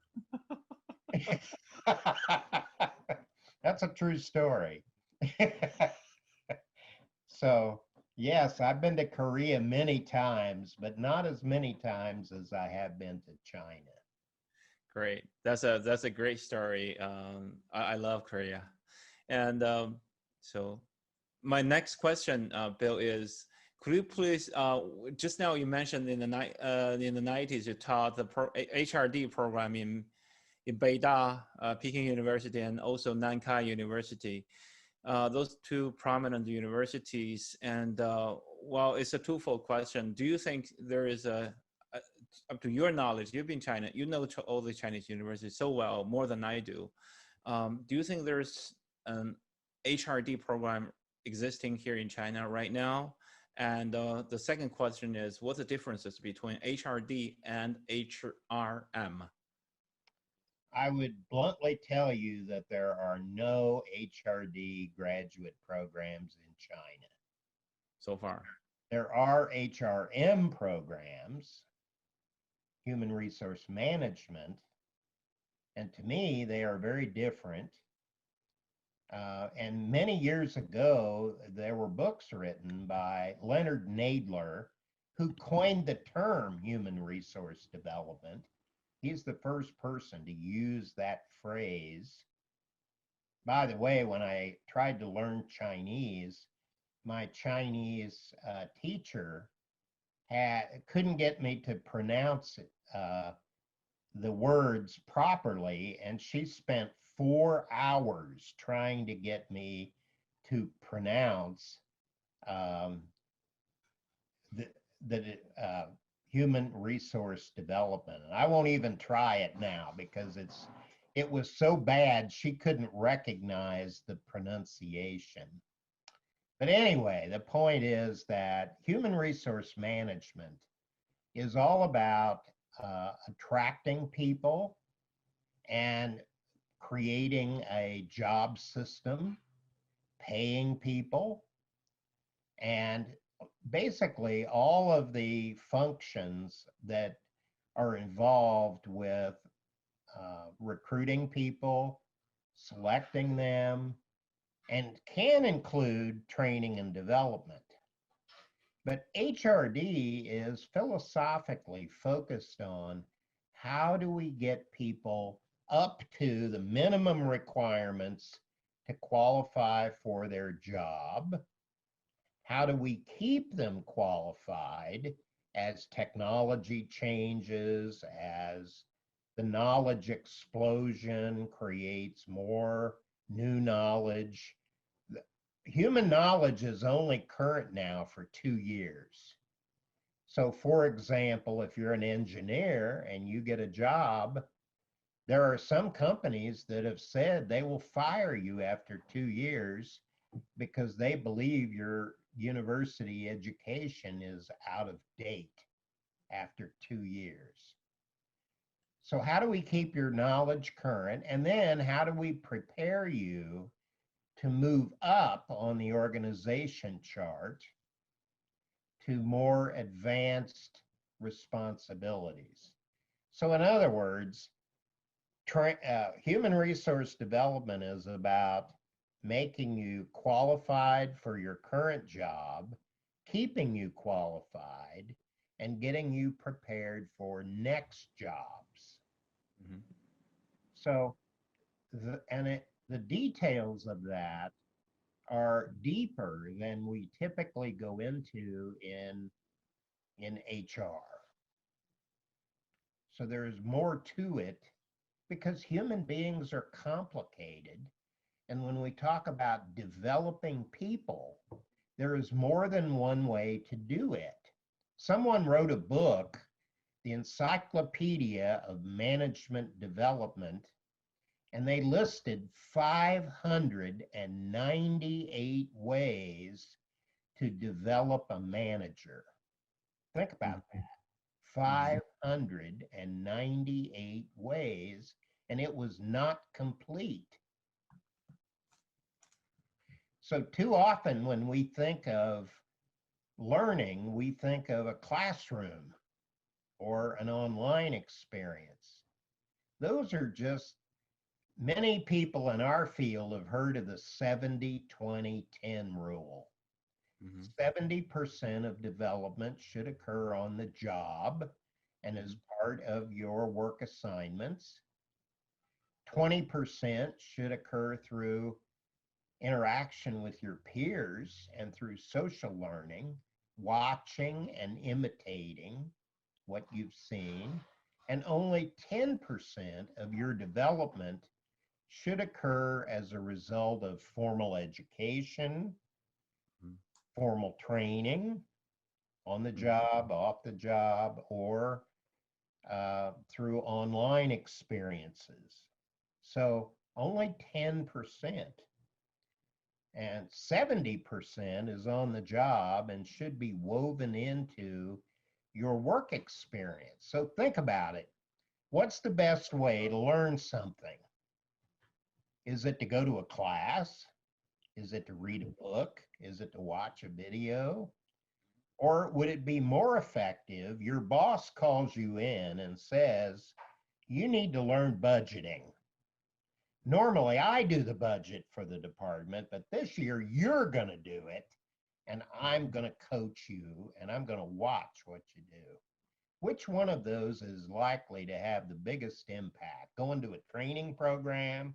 That's a true story. So, yes, I've been to Korea many times, but not as many times as I have been to China. Great. That's a great story. I love Korea. And so my next question, Bill, is could you please, just now you mentioned in the 90s, you taught the HRD program in Beida, Peking University, and also Nankai University. Those two prominent universities. And well, it's a twofold question. Do you think there is up to your knowledge, you've been in China, you know all the Chinese universities so well, more than I do. Do you think there's an HRD program existing here in China right now? And the second question is, what's the differences between HRD and HRM? I would bluntly tell you that there are no HRD graduate programs in China. So far. There are HRM programs, human resource management, and to me, they are very different. And many years ago, there were books written by Leonard Nadler, who coined the term human resource development. He's the first person to use that phrase. By the way, when I tried to learn Chinese, my Chinese teacher couldn't get me to pronounce the words properly, and she spent 4 hours trying to get me to pronounce the human resource development. And I won't even try it now because it was so bad she couldn't recognize the pronunciation. But anyway, the point is that human resource management is all about attracting people and creating a job system, paying people, and basically all of the functions that are involved with recruiting people, selecting them, and can include training and development. But HRD is philosophically focused on how do we get people up to the minimum requirements to qualify for their job? How do we keep them qualified as technology changes, as the knowledge explosion creates more new knowledge? Human knowledge is only current now for 2 years. So for example, if you're an engineer and you get a job, there are some companies that have said they will fire you after 2 years because they believe your university education is out of date after 2 years. So how do we keep your knowledge current? And then how do we prepare you to move up on the organization chart to more advanced responsibilities? So in other words, human resource development is about making you qualified for your current job, keeping you qualified, and getting you prepared for next jobs. Mm-hmm. So, the details of that are deeper than we typically go into in HR. So there's more to it because human beings are complicated. And when we talk about developing people, there is more than one way to do it. Someone wrote a book, The Encyclopedia of Management Development, and they listed 598 ways to develop a manager. Think about that. 598 ways, and it was not complete. So too often when we think of learning, we think of a classroom or an online experience. Those are just, many people in our field have heard of the 70-20-10 rule. 70% of development should occur on the job and as part of your work assignments. 20% should occur through interaction with your peers and through social learning, watching and imitating what you've seen. And only 10% of your development should occur as a result of formal education, formal training on the job, off the job, or through online experiences. So only 10%. And 70% is on the job and should be woven into your work experience. So think about it. What's the best way to learn something? Is it to go to a class? Is it to read a book? Is it to watch a video? Or would it be more effective? Your boss calls you in and says, you need to learn budgeting. Normally, I do the budget for the department, but this year you're going to do it, and I'm going to coach you, and I'm going to watch what you do. Which one of those is likely to have the biggest impact? Going to a training program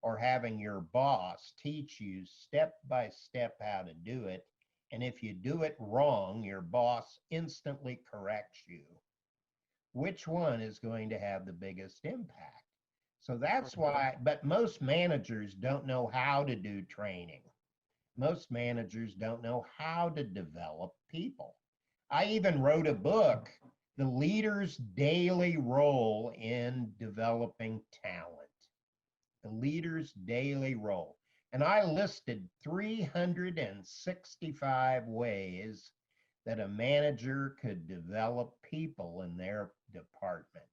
or having your boss teach you step by step how to do it, and if you do it wrong, your boss instantly corrects you? Which one is going to have the biggest impact? So that's why, but most managers don't know how to do training. Most managers don't know how to develop people. I even wrote a book, The Leader's Daily Role in Developing Talent. The Leader's Daily Role. And I listed 365 ways that a manager could develop people in their department.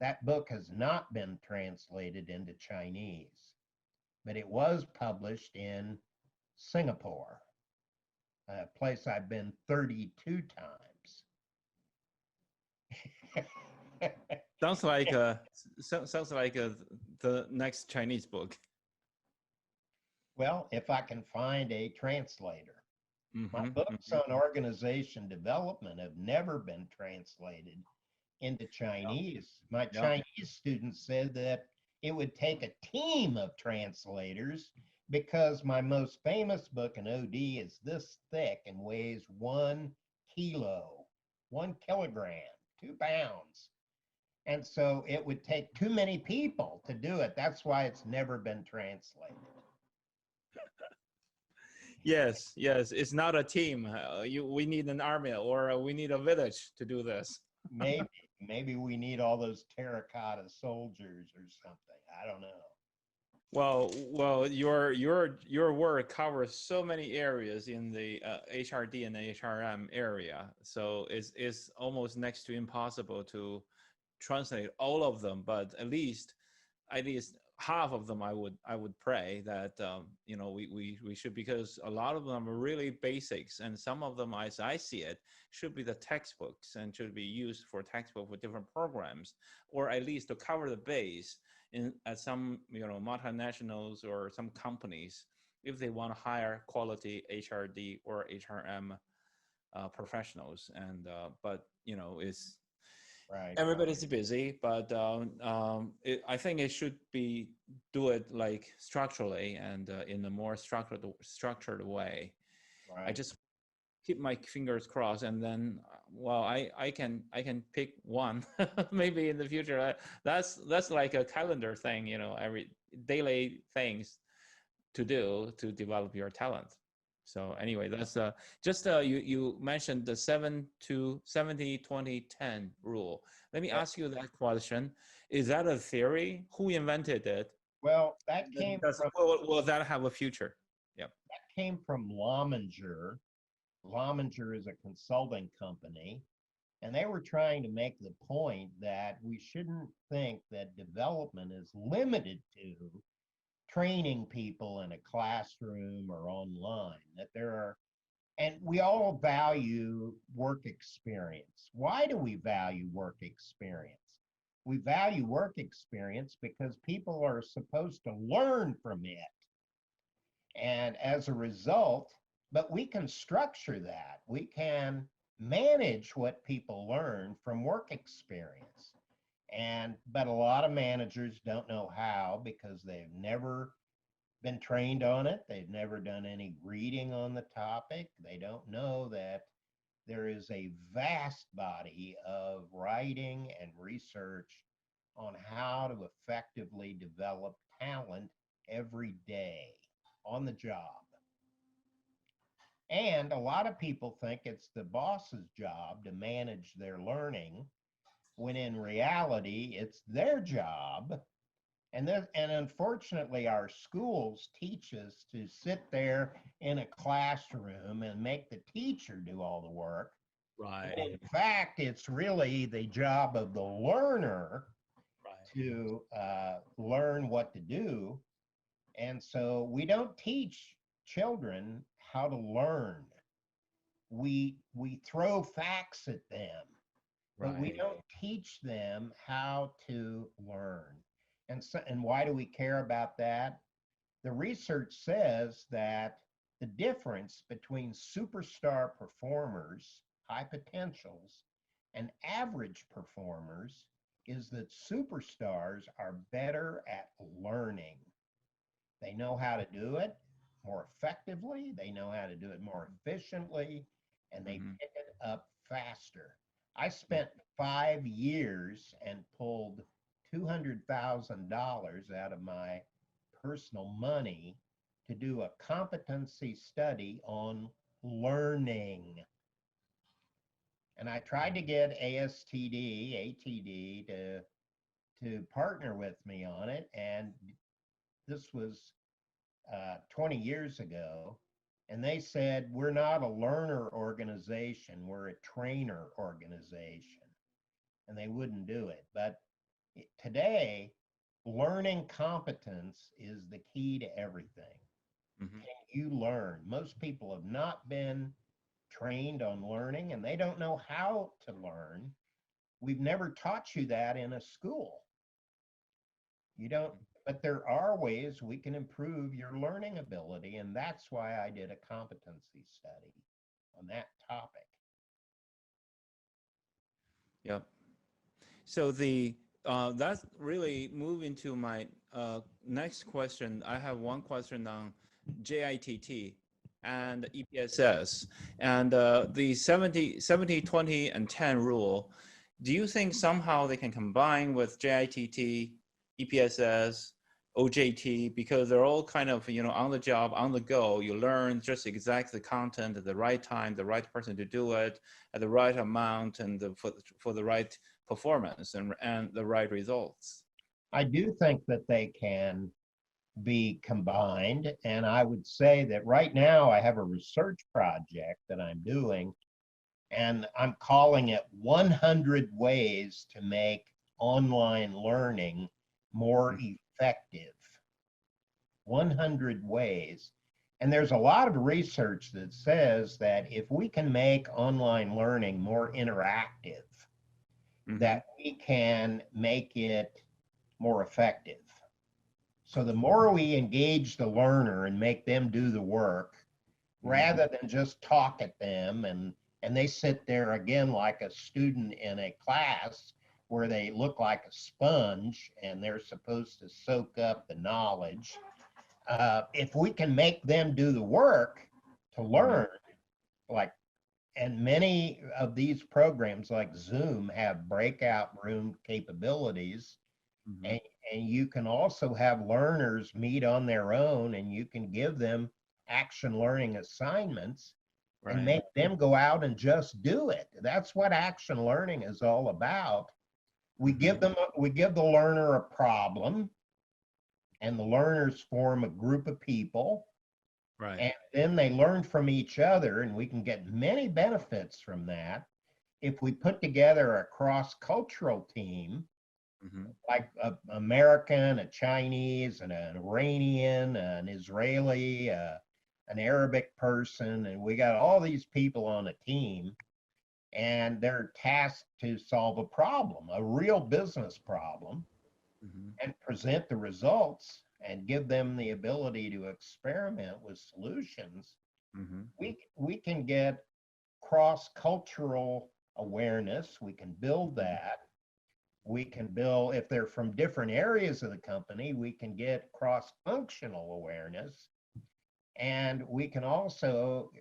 That book has not been translated into Chinese, but it was published in Singapore, a place I've been 32 times. Sounds like the next Chinese book. Well, if I can find a translator. My books on organization development have never been translated into Chinese. My Chinese students said that it would take a team of translators because my most famous book in OD is this thick and weighs 1 kilo, 1 kilogram, 2 pounds. And so it would take too many people to do it. That's why it's never been translated. Yes, yes, it's not a team. We need an army or we need a village to do this. Maybe we need all those terracotta soldiers or something. I don't know. Well, your work covers so many areas in the HRD and HRM area, so it's almost next to impossible to translate all of them. But at least half of them, I would pray that you know we should, because a lot of them are really basics, and some of them, as I see it, should be the textbooks and should be used for textbook for different programs, or at least to cover the base at some multinationals or some companies if they want to hire quality HRD or HRM professionals. And but it's Right. everybody's busy, but I think it should be do it like structurally and in a more structured way. Right. I just keep my fingers crossed, and then well, I can pick one maybe in the future. That's like a calendar thing, every daily things to do to develop your talent. So anyway, that's just you mentioned the 70-20-10 rule. Let me ask you that question. Is that a theory? Who invented it? Well, that came from, will that have a future? Yeah. that came from Lominger. Lominger is a consulting company, and they were trying to make the point that we shouldn't think that development is limited to training people in a classroom or online, that there are, and we all value work experience. Why do we value work experience? We value work experience because people are supposed to learn from it. And as a result, but we can structure that. We can manage what people learn from work experience. But a lot of managers don't know how because they've never been trained on it. They've never done any reading on the topic. They don't know that there is a vast body of writing and research on how to effectively develop talent every day on the job. And a lot of people think it's the boss's job to manage their learning, when in reality, it's their job. And unfortunately, our schools teach us to sit there in a classroom and make the teacher do all the work. Right. But in fact, it's really the job of the learner to learn what to do. And so we don't teach children how to learn. We throw facts at them, but we don't teach them how to learn. And why do we care about that? The research says that the difference between superstar performers, high potentials, and average performers is that superstars are better at learning. They know how to do it more effectively, they know how to do it more efficiently, and they pick it up faster. I spent 5 years and pulled $200,000 out of my personal money to do a competency study on learning. And I tried to get ATD to partner with me on it. And this was 20 years ago. And they said, we're not a learner organization, we're a trainer organization. And they wouldn't do it. But today, learning competence is the key to everything. Can you learn? Most people have not been trained on learning, and they don't know how to learn. We've never taught you that in a school. You don't, but there are ways we can improve your learning ability, and that's why I did a competency study on that topic. Yep. So that's really moving to my next question. I have one question on JITT and EPSS and the 70-20 and 10 rule. Do you think somehow they can combine with JITT, EPSS, OJT, because they're all kind of, on the job, on the go. You learn just exactly the content at the right time, the right person to do it at the right amount, and for the right performance and the right results. I do think that they can be combined. And I would say that right now I have a research project that I'm doing, and I'm calling it 100 Ways to Make Online Learning More Effective. 100 ways. And there's a lot of research that says that if we can make online learning more interactive, that we can make it more effective. So the more we engage the learner and make them do the work, rather than just talk at them and they sit there again like a student in a class where they look like a sponge and they're supposed to soak up the knowledge. If we can make them do the work to learn, and many of these programs like Zoom have breakout room capabilities, and you can also have learners meet on their own, and you can give them action learning assignments and make them go out and just do it. That's what action learning is all about. We give the learner a problem, and the learners form a group of people, and then they learn from each other, and we can get many benefits from that if we put together a cross-cultural team, like an American, a Chinese, and an Iranian, an Israeli, an Arabic person, and we got all these people on a team, and they're tasked to solve a problem, a real business problem, and present the results and give them the ability to experiment with solutions. We can get cross-cultural awareness. We can build that. We can build, if they're from different areas of the company, we can get cross-functional awareness. And we can also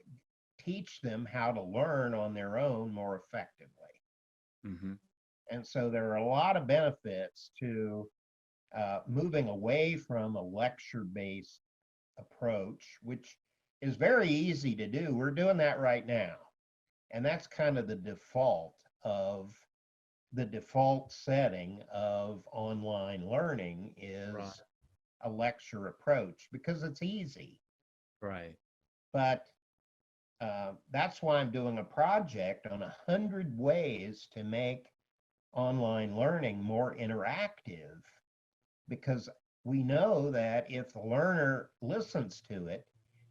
teach them how to learn on their own more effectively. And so there are a lot of benefits to moving away from a lecture-based approach, which is very easy to do. We're doing that right now. And that's kind of the default setting of online learning is a lecture approach because it's easy. But that's why I'm doing a project on 100 ways to make online learning more interactive, because we know that if the learner listens to it,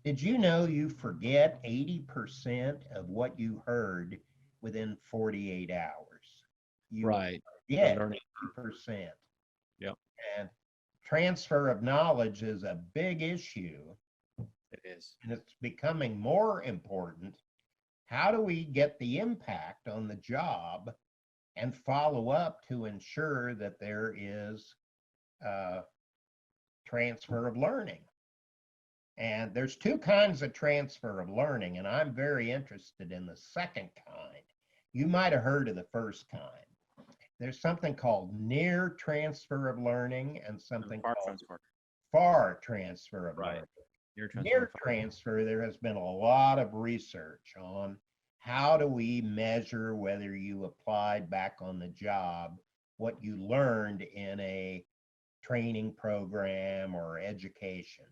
did you know you forget 80% of what you heard within 48 hours? You forget 80%. And transfer of knowledge is a big issue. It is. And it's becoming more important. How do we get the impact on the job and follow up to ensure that there is transfer of learning? And there's two kinds of transfer of learning, and I'm very interested in the second kind. You might have heard of the first kind. There's something called near transfer of learning and something called far transfer of learning. Near transfer, there has been a lot of research on how do we measure whether you applied back on the job what you learned in a training program or education.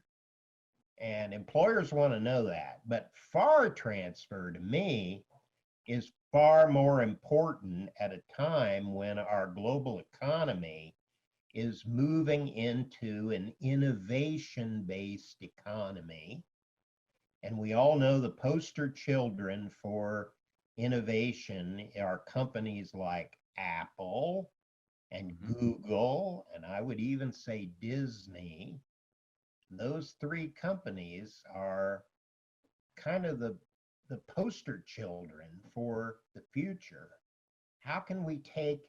And employers want to know that. But far transfer, to me, is far more important at a time when our global economy is moving into an innovation-based economy. And we all know the poster children for innovation are companies like Apple and Google, and I would even say Disney. Those three companies are kind of the poster children for the future. How can we take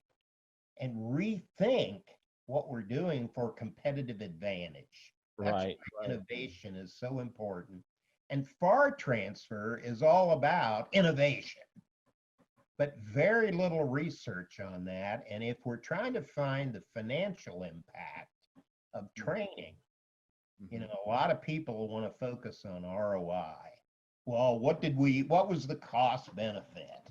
and rethink what we're doing for competitive advantage? That's why innovation is so important. And far transfer is all about innovation, but very little research on that. And if we're trying to find the financial impact of training. You know, a lot of people want to focus on ROI. Well, what was the cost benefit?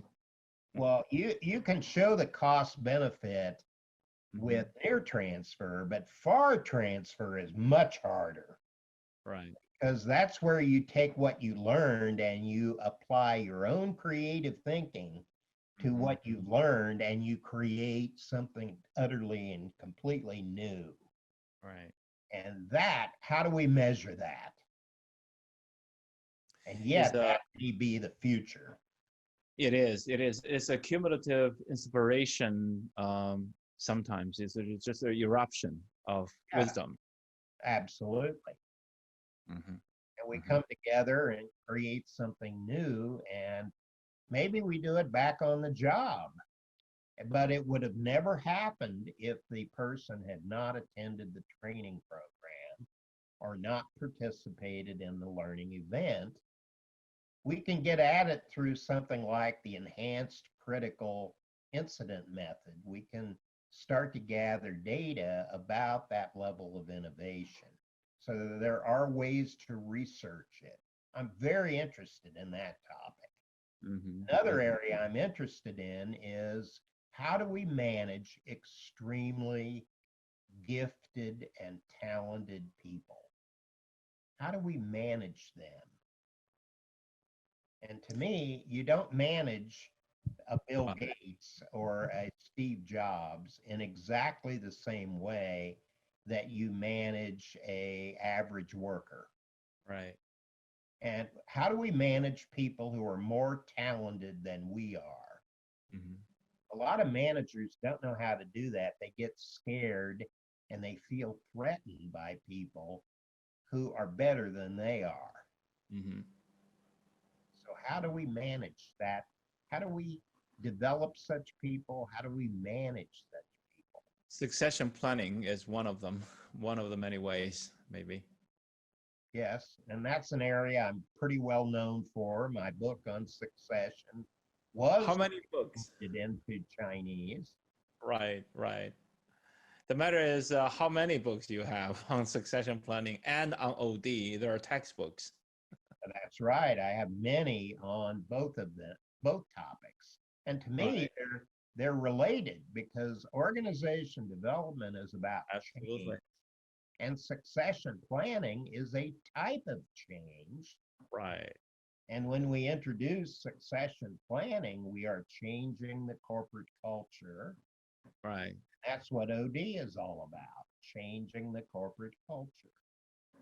Well, you can show the cost benefit with near transfer, but far transfer is much harder. Right. Because that's where you take what you learned and you apply your own creative thinking to what you learned, and you create something utterly and completely new. Right. And that, how do we measure that? And yet, It's that may be the future. It is. It's a cumulative inspiration. Sometimes it's just an eruption of wisdom. Absolutely. Mm-hmm. And we come together and create something new, and maybe we do it back on the job. But it would have never happened if the person had not attended the training program or not participated in the learning event. We can get at it through something like the enhanced critical incident method. We can start to gather data about that level of innovation. So there are ways to research it. I'm very interested in that topic. Another area I'm interested in is, how do we manage extremely gifted and talented people? How do we manage them? And to me, you don't manage a Bill Gates or a Steve Jobs in exactly the same way that you manage a average worker. Right. And how do we manage people who are more talented than we are? A lot of managers don't know how to do that. They get scared and they feel threatened by people who are better than they are. So how do we manage that? How do we develop such people? How do we manage such people? Succession planning is one of them, one of the many ways, maybe. Yes, and that's an area I'm pretty well known for. My book on succession was How many books? into Chinese. Right. The matter is, how many books do you have on succession planning and on OD? There are textbooks. That's right. I have many on both of them, both topics. And to me, they're related, because organization development is about change, and succession planning is a type of change. Right. And when we introduce succession planning, we are changing the corporate culture. Right. That's what OD is all about, changing the corporate culture.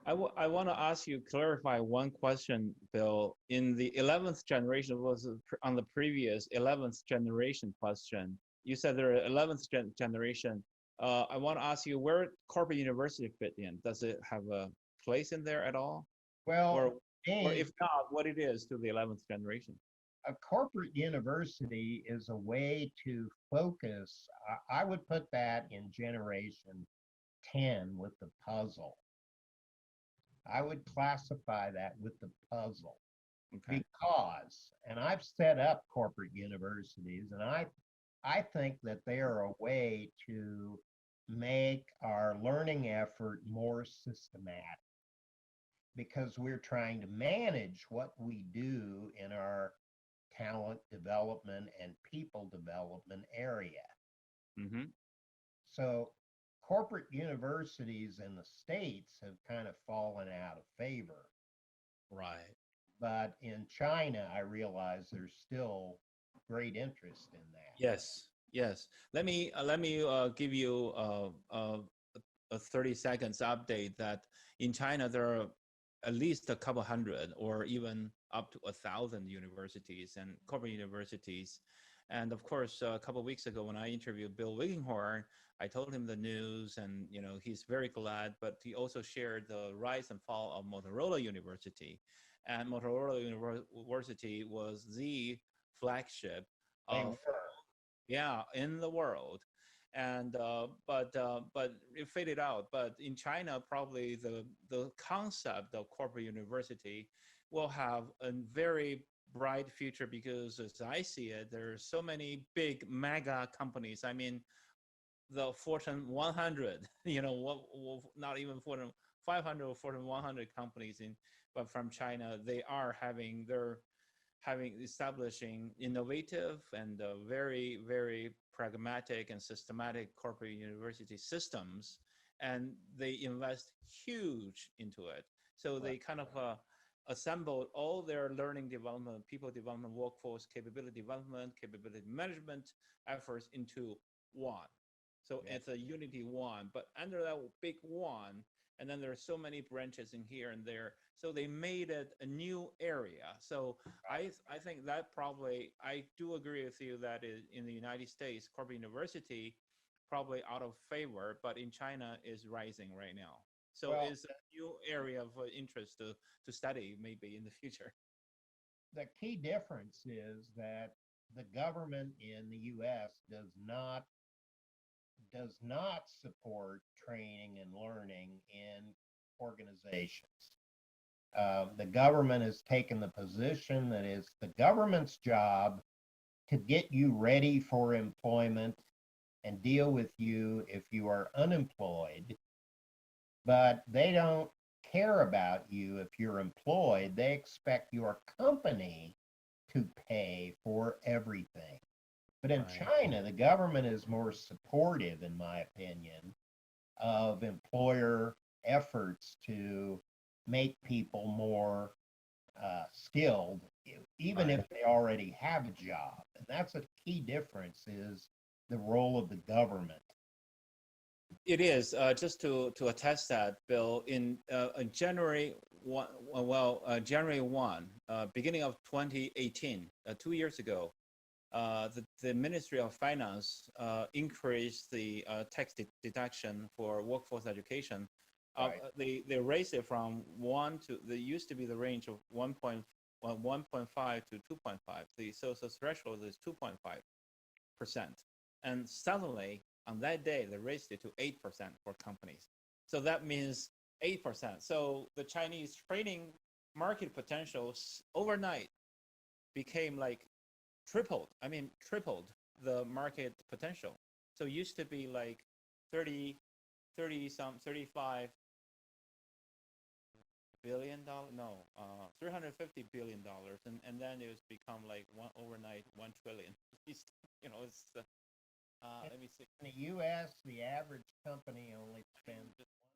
I want to ask you, clarify one question, Bill. In the 11th generation, was on the previous 11th generation question, you said there are 11th generation. I want to ask you, where corporate university fit in? Does it have a place in there at all? Well, or if not, what it is to the 11th generation? A corporate university is a way to focus. I would put that in generation 10 with the puzzle. I would classify that with the puzzle. Because, and I've set up corporate universities, and I think that they are a way to make our learning effort more systematic, because we're trying to manage what we do in our talent development and people development area. So corporate universities in the States have kind of fallen out of favor. Right. But in China, I realize there's still great interest in that. Yes. Let me give you a 30 seconds update that in China there are at least a couple hundred or even up to 1,000 universities and corporate universities. And of course, a couple of weeks ago when I interviewed Bill Wigginghorn, I told him the news, and he's very glad, but he also shared the rise and fall of Motorola University. And Motorola University was the flagship of in the world. And but it faded out. But in China, probably the concept of corporate university will have a very bright future, because as I see it, there are so many big mega companies. I mean, the Fortune 100, not even Fortune 500 or Fortune 100 companies but from China, they're establishing innovative and very, very pragmatic and systematic corporate university systems, and they invest huge into it. So they kind of assembled all their learning development, people development, workforce capability development, capability management efforts into one. So it's a unity one, but under that big one, and then there are so many branches in here and there. So they made it a new area. So I think that probably, I do agree with you that in the United States, corporate university probably out of favor, but in China is rising right now. So it's a new area of interest to study maybe in the future. The key difference is that the government in the U.S. does not support training and learning in organizations. The government has taken the position that it's the government's job to get you ready for employment and deal with you if you are unemployed, but they don't care about you if you're employed. They expect your company to pay for everything. But in China, the government is more supportive, in my opinion, of employer efforts to make people more skilled, even if they already have a job. And that's a key difference, is the role of the government. It is, just to attest that, Bill, in January 1, January 1, beginning of 2018, 2 years ago, the Ministry of Finance increased the tax deduction for workforce education. They raised it from 1 to, there used to be the range of 1.5 to 2.5. So the threshold is 2.5%. And suddenly, on that day, they raised it to 8% for companies. So that means 8%. So the Chinese training market potential overnight became like tripled the market potential. So it used to be like 35 billion dollars, no, $350 billion, and then it's become like overnight 1 trillion. It's let me see. In the U.S., the average company only spends 1.5% of salary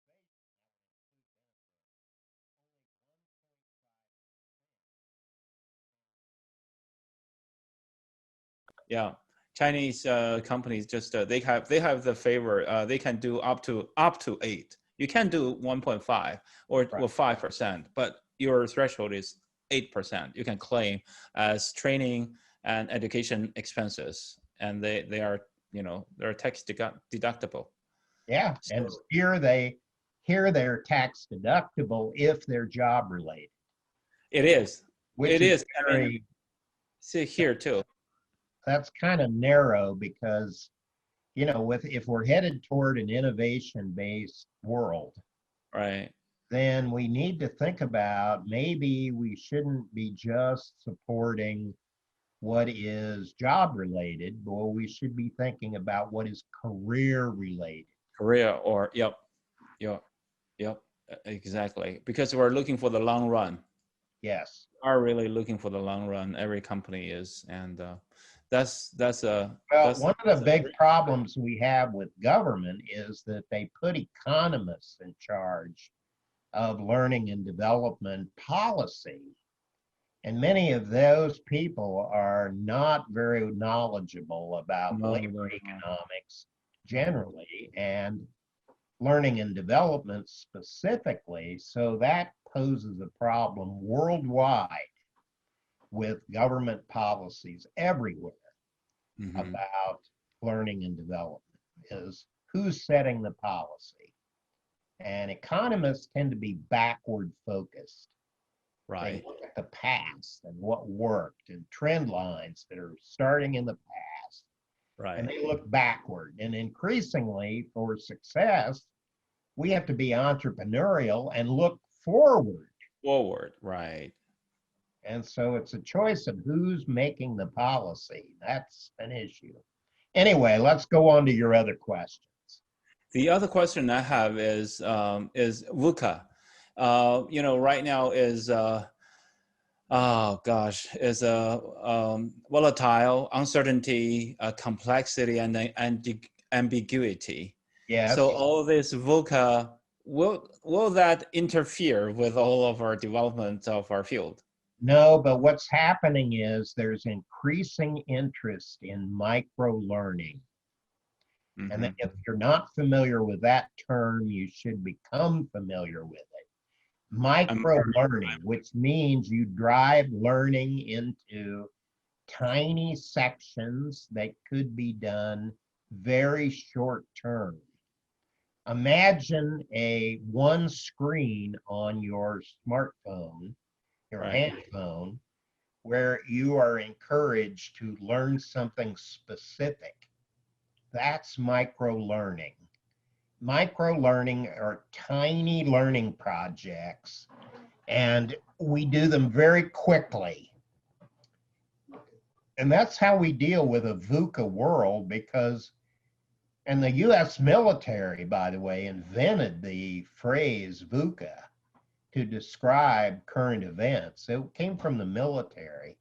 on total compensation. Yeah, Chinese companies just they have the favor. They can do up to 8. You can do 1.5 or 5%, but your threshold is 8%. You can claim as training and education expenses, and they are they're tax deductible. Yeah, so, and here they're tax deductible if they're job related. It is. Which is very, I mean, see here too. That's kind of narrow because, if we're headed toward an innovation-based world, right, then we need to think about maybe we shouldn't be just supporting what is job related, but we should be thinking about what is career related. Career or yep, exactly. Because we're looking for the long run. Yes. Are really looking for the long run. Every company is, and that's one of the big problems we have with government is that they put economists in charge of learning and development policy. And many of those people are not very knowledgeable about labor economics generally and learning and development specifically. So that poses a problem worldwide with government policies everywhere about learning and development, is who's setting the policy. And economists tend to be backward focused. Right. They look at the past and what worked and trend lines that are starting in the past. Right. And they look backward. And increasingly, for success, we have to be entrepreneurial and look forward. Forward, right. And so it's a choice of who's making the policy. That's an issue. Anyway, let's go on to your other questions. The other question I have is VUCA. Right now is is volatile, uncertainty, complexity, and ambiguity. Yes. So all this VUCA, will that interfere with all of our development of our field? No, but what's happening is there's increasing interest in micro learning. And then if you're not familiar with that term, you should become familiar with it. Micro learning, which means you drive learning into tiny sections that could be done very short term. Imagine a one screen on your smartphone, your handphone, where you are encouraged to learn something specific. That's micro learning. Micro learning are tiny learning projects, and we do them very quickly. And that's how we deal with a VUCA world, because, and the US military, by the way, invented the phrase VUCA to describe current events. It came from the military.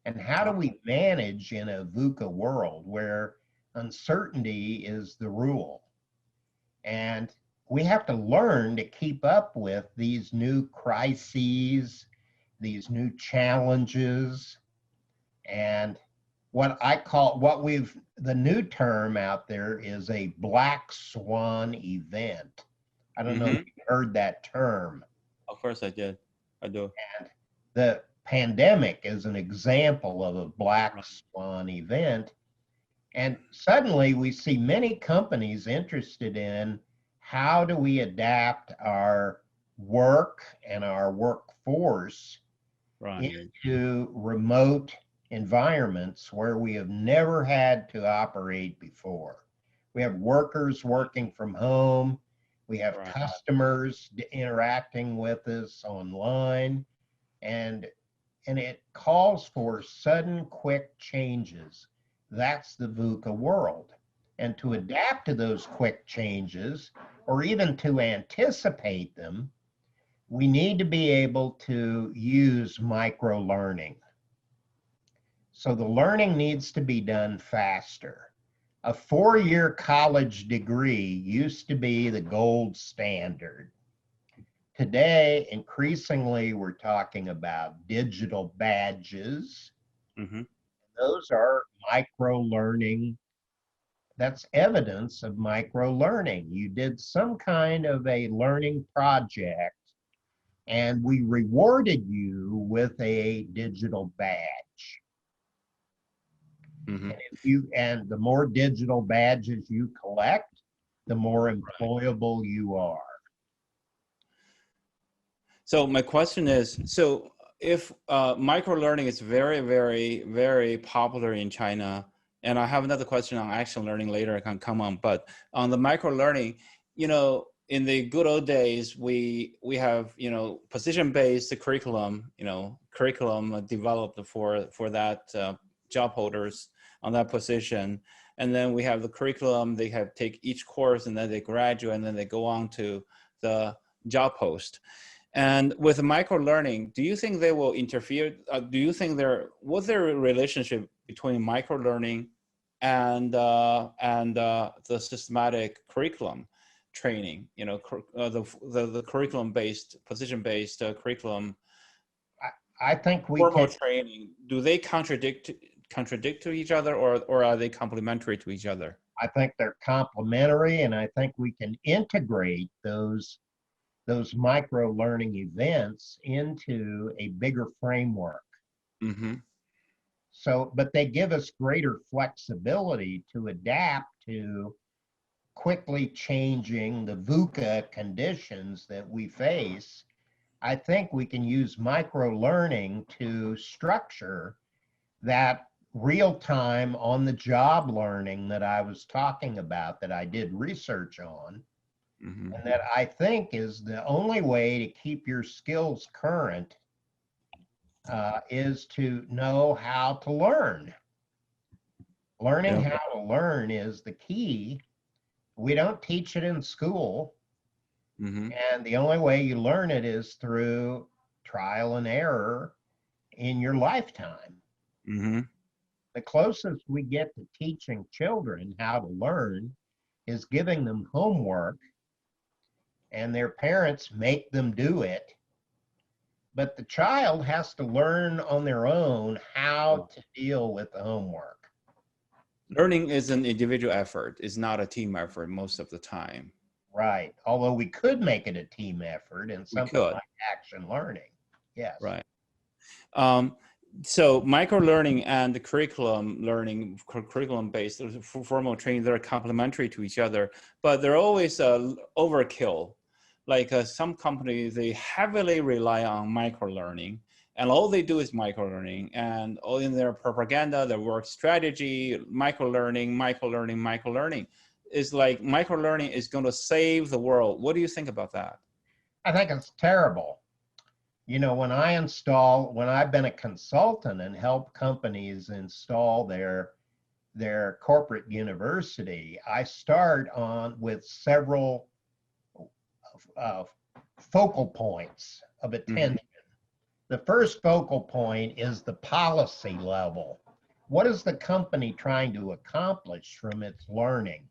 And how do we manage in a VUCA world where uncertainty is the rule? And we have to learn to keep up with these new crises, these new challenges, and the new term out there is a black swan event. I don't know if you've heard that term. Of course I did. I do. And the pandemic is an example of a black swan event. And suddenly we see many companies interested in how do we adapt our work and our workforce into remote environments where we have never had to operate before. We have workers working from home. We have customers interacting with us online, and it calls for sudden, quick changes. That's the VUCA world. And to adapt to those quick changes, or even to anticipate them, we need to be able to use micro learning. So the learning needs to be done faster. A 4-year college degree used to be the gold standard. Today, increasingly, we're talking about digital badges. Those are micro learning. That's evidence of micro learning. You did some kind of a learning project, and we rewarded you with a digital badge. And the more digital badges you collect, the more employable you are. So my question is, so if micro learning is very, very, very popular in China, and I have another question on action learning later, I can come on, but on the micro learning, in the good old days, we have, position-based curriculum, curriculum developed for that job holders on that position. And then we have the curriculum, they have take each course and then they graduate and then they go on to the job post. And with micro learning, do you think they will interfere? Do you think what's their relationship between micro learning and the systematic curriculum training? The curriculum-based, position-based curriculum. I think formal training. Do they contradict to each other, or are they complementary to each other? I think they're complementary, and I think we can integrate those micro learning events into a bigger framework. So, but they give us greater flexibility to adapt to quickly changing the VUCA conditions that we face. I think we can use micro learning to structure that real-time on-the-job learning that I was talking about, that I did research on, and that I think is the only way to keep your skills current is to know how to learn. Learning Yeah. how to learn is the key. We don't teach it in school. And the only way you learn it is through trial and error in your lifetime. The closest we get to teaching children how to learn is giving them homework, and their parents make them do it. But the child has to learn on their own how to deal with the homework. Learning is an individual effort. It's not a team effort most of the time. Right. Although we could make it a team effort and something could. like action learning. Yes. Right. So micro-learning and the curriculum learning, curriculum-based formal training, they're complementary to each other, but they're always overkill. Like some companies, they heavily rely on micro-learning, and all they do is micro-learning, and all in their propaganda, their work strategy, micro-learning. It's like micro-learning is going to save the world. What do you think about that? I think it's terrible. You know, when I've been a consultant and helped companies install their corporate university, I start with several focal points of attention. The first focal point is the policy level. What is the company trying to accomplish from its learning?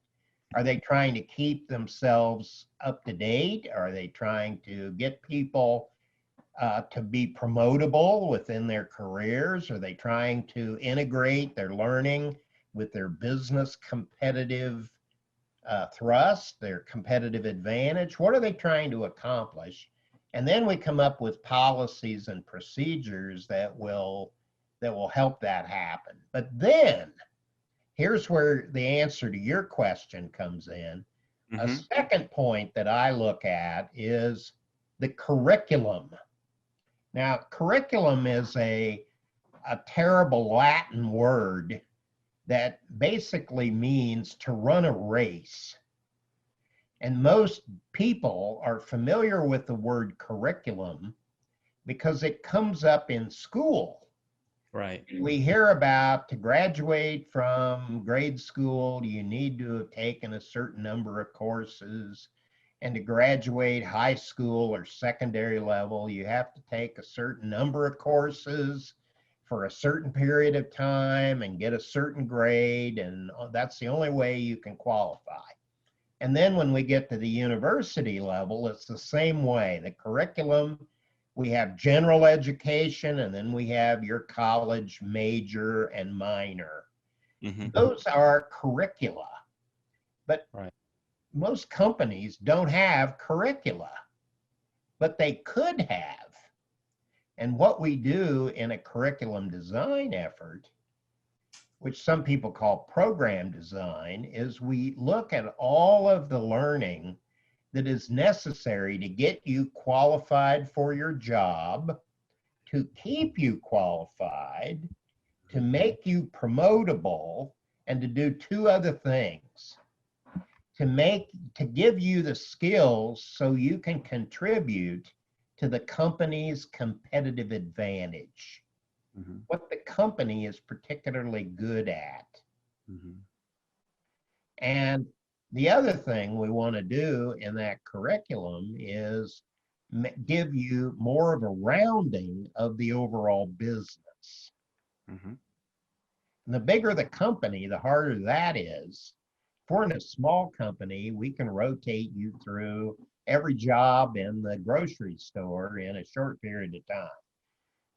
Are they trying to keep themselves up to date? Are they trying to get people to be promotable within their careers? Are they trying to integrate their learning with their business competitive thrust, their competitive advantage? What are they trying to accomplish? And then we come up with policies and procedures that will help that happen. But then here's where the answer to your question comes in. A second point that I look at is the curriculum. Now, curriculum is a terrible Latin word that basically means to run a race. And most people are familiar with the word curriculum because it comes up in school. Right. We hear about, to graduate from grade school, you need to have taken a certain number of courses. And to graduate high school or secondary level, you have to take a certain number of courses for a certain period of time and get a certain grade. And that's the only way you can qualify. And then when we get to the university level, it's the same way. The curriculum, we have general education, and then we have your college major and minor. Those are curricula. But most companies don't have curricula, but they could have. And what we do in a curriculum design effort, which some people call program design, is we look at all of the learning that is necessary to get you qualified for your job, to keep you qualified, to make you promotable, and to do two other things. To give you the skills so you can contribute to the company's competitive advantage. What the company is particularly good at. And the other thing we want to do in that curriculum is give you more of a rounding of the overall business. And the bigger the company, the harder that is. If we're in a small company, we can rotate you through every job in the grocery store in a short period of time.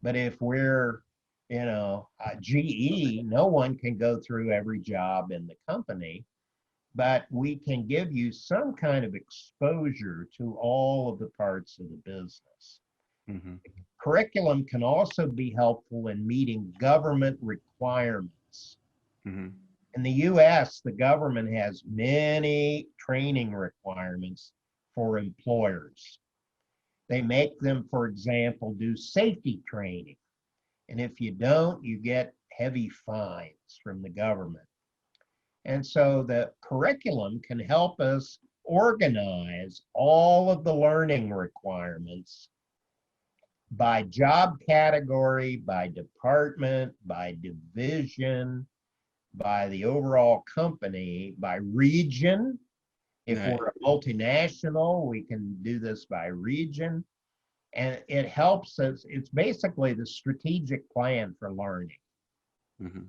But if we're GE, no one can go through every job in the company, but we can give you some kind of exposure to all of the parts of the business. Curriculum can also be helpful in meeting government requirements. In the US, the government has many training requirements for employers. They make them, for example, do safety training. And if you don't, you get heavy fines from the government. And so the curriculum can help us organize all of the learning requirements by job category, by department, by division, by the overall company, by region. If Right. we're a multinational, we can do this by region. And it helps us, it's basically the strategic plan for learning. Mhm.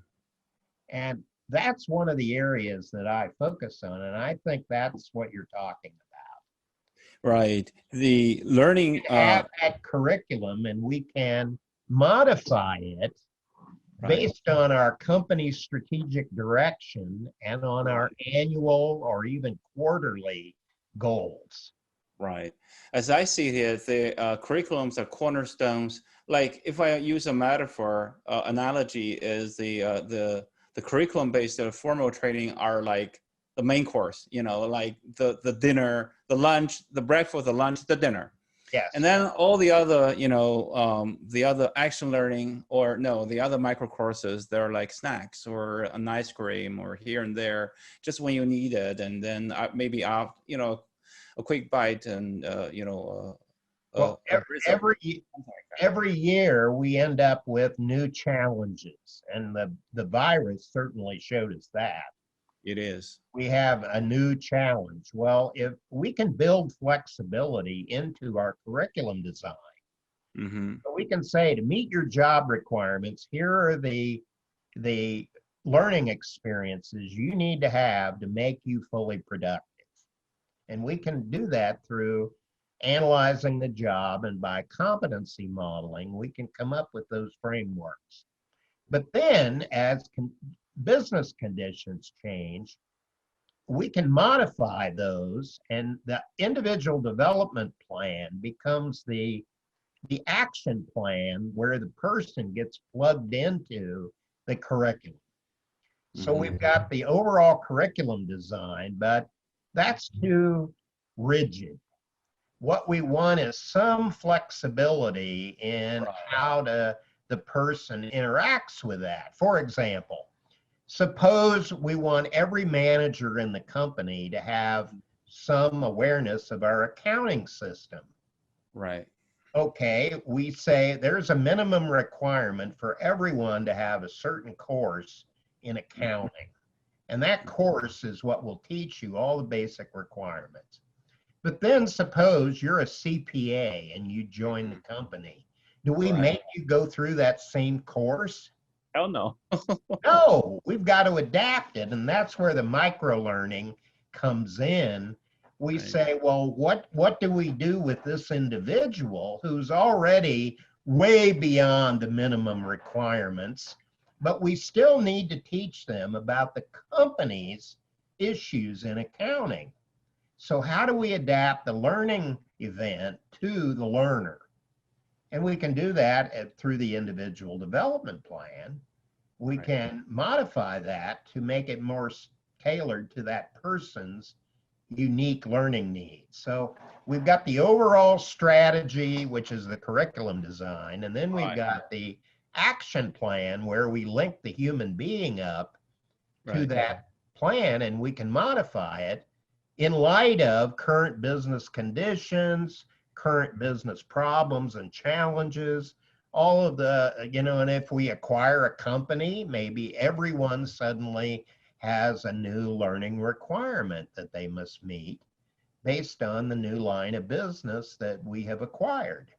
And that's one of the areas that I focus on. And I think that's what you're talking about. Right. The learning. Have that curriculum and we can modify it Right. based on our company's strategic direction and on our annual or even quarterly goals. Right. As I see it, the curriculums are cornerstones. Like if I use a metaphor, analogy is the curriculum-based formal training are like the main course, you know, like the dinner, the lunch, the breakfast, the lunch, the dinner. Yes. And then all the other, you know, the other action learning or no, the other micro courses, they're like snacks or an ice cream or here and there, just when you need it. And then maybe, you know, a quick bite and, you know, Well, every year we end up with new challenges, and the virus certainly showed us that. It is. We have a new challenge. Well, if we can build flexibility into our curriculum design, Mm-hmm. we can say to meet your job requirements, here are the learning experiences you need to have to make you fully productive. And we can do that through analyzing the job, and by competency modeling, we can come up with those frameworks. But then as business conditions change, we can modify those, and the individual development plan becomes the action plan where the person gets plugged into the curriculum. So we've got the overall curriculum design, but that's too rigid. What we want is some flexibility in how the person interacts with that. For example, suppose we want every manager in the company to have some awareness of our accounting system. Right. Okay, we say there's a minimum requirement for everyone to have a certain course in accounting. And that course is what will teach you all the basic requirements. But then suppose you're a CPA and you join the company. Do we make you go through that same course? Hell no. No, we've got to adapt it. And that's where the micro learning comes in. We say, well, what do we do with this individual who's already way beyond the minimum requirements, but we still need to teach them about the company's issues in accounting. So how do we adapt the learning event to the learner? And we can do that through the individual development plan. We can modify that to make it more tailored to that person's unique learning needs. So we've got the overall strategy, which is the curriculum design, and then we've got the action plan where we link the human being up to that plan, and we can modify it in light of current business conditions, current business problems and challenges, all of the, you know, and if we acquire a company, maybe everyone suddenly has a new learning requirement that they must meet based on the new line of business that we have acquired.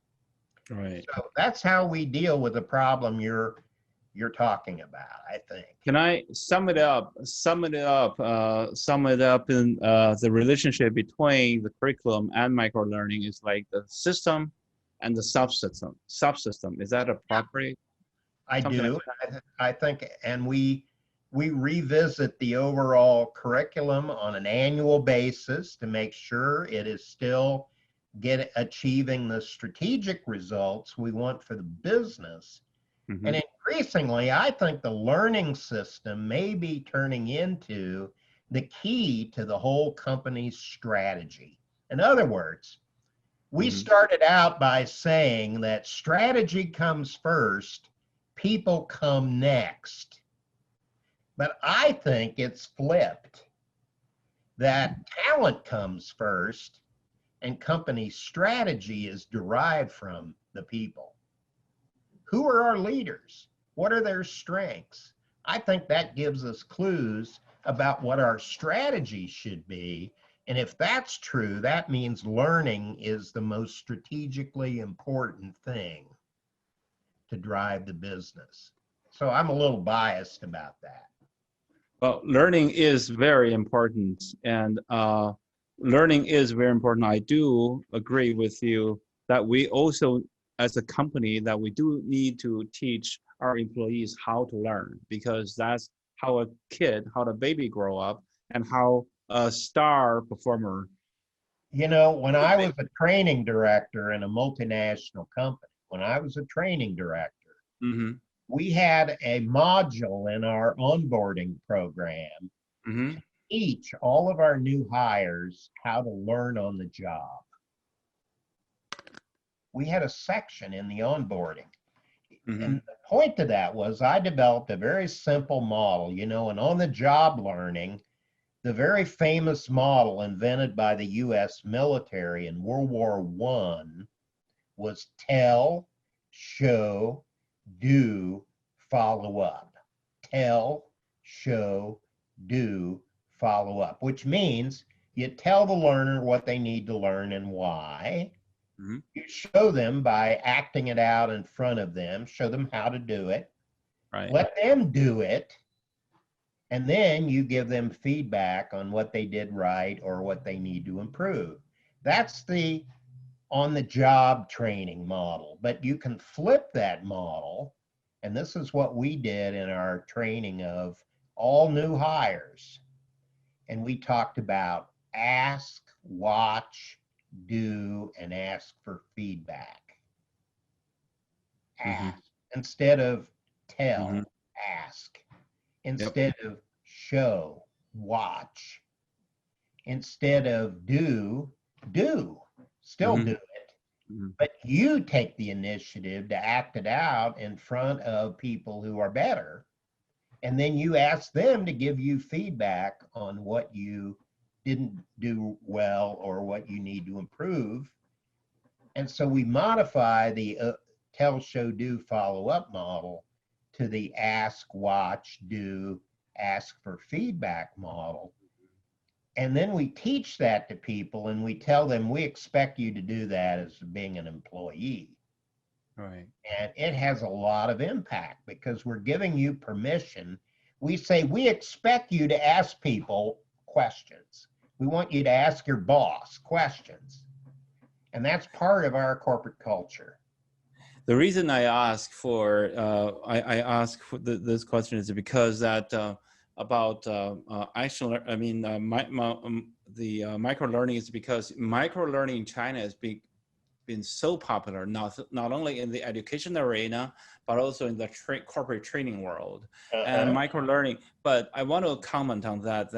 Right. So that's how we deal with the problem you're talking about, I think. Can I sum it up? Sum it up in the relationship between the curriculum and micro-learning is like the system and the subsystem. Is that appropriate? I do. I think, and we revisit the overall curriculum on an annual basis to make sure it is still achieving the strategic results we want for the business. Mm-hmm. And increasingly, I think the learning system may be turning into the key to the whole company's strategy. In other words, we started out by saying that strategy comes first, people come next. But I think it's flipped, that talent comes first and company strategy is derived from the people. Who are our leaders? What are their strengths? I think that gives us clues about what our strategy should be. And if that's true, that means learning is the most strategically important thing to drive the business. So I'm a little biased about that. Well, learning is very important, and learning is very important. I do agree with you that we also, as a company, that we do need to teach our employees how to learn, because that's how a kid, how the baby grow up, and how a star performer. You know, when I was a training director in a multinational company, when I was a training director, Mm-hmm. we had a module in our onboarding program Mm-hmm. to teach all of our new hires how to learn on the job. We had a section in the onboarding. Mm-hmm. And the point to that was I developed a very simple model, you know, and on the job learning, the very famous model invented by the US military in World War I was tell, show, do, follow up. Tell, show, do, follow up, which means you tell the learner what they need to learn and why. Mm-hmm. You show them by acting it out in front of them, show them how to do it, Right. let them do it, and then you give them feedback on what they did right or what they need to improve. That's the on the job training model, but you can flip that model. And this is what we did in our training of all new hires. And we talked about ask, watch, do, and ask for feedback. Ask instead of tell, Mm-hmm. ask. Instead of show, watch. Instead of do, still do it. Mm-hmm. But you take the initiative to act it out in front of people who are better. And then you ask them to give you feedback on what you didn't do well or what you need to improve. And so we modify the tell, show, do, follow up model to the ask, watch, do, ask for feedback model. And then we teach that to people and we tell them, we expect you to do that as being an employee. Right. And it has a lot of impact because we're giving you permission. We say, we expect you to ask people questions. We want you to ask your boss questions. And that's part of our corporate culture. The reason I ask for I ask for this question is because that about action. I mean, the micro learning is because micro learning in China has been so popular, not only in the education arena, but also in the corporate training world. And micro learning. But I want to comment on that.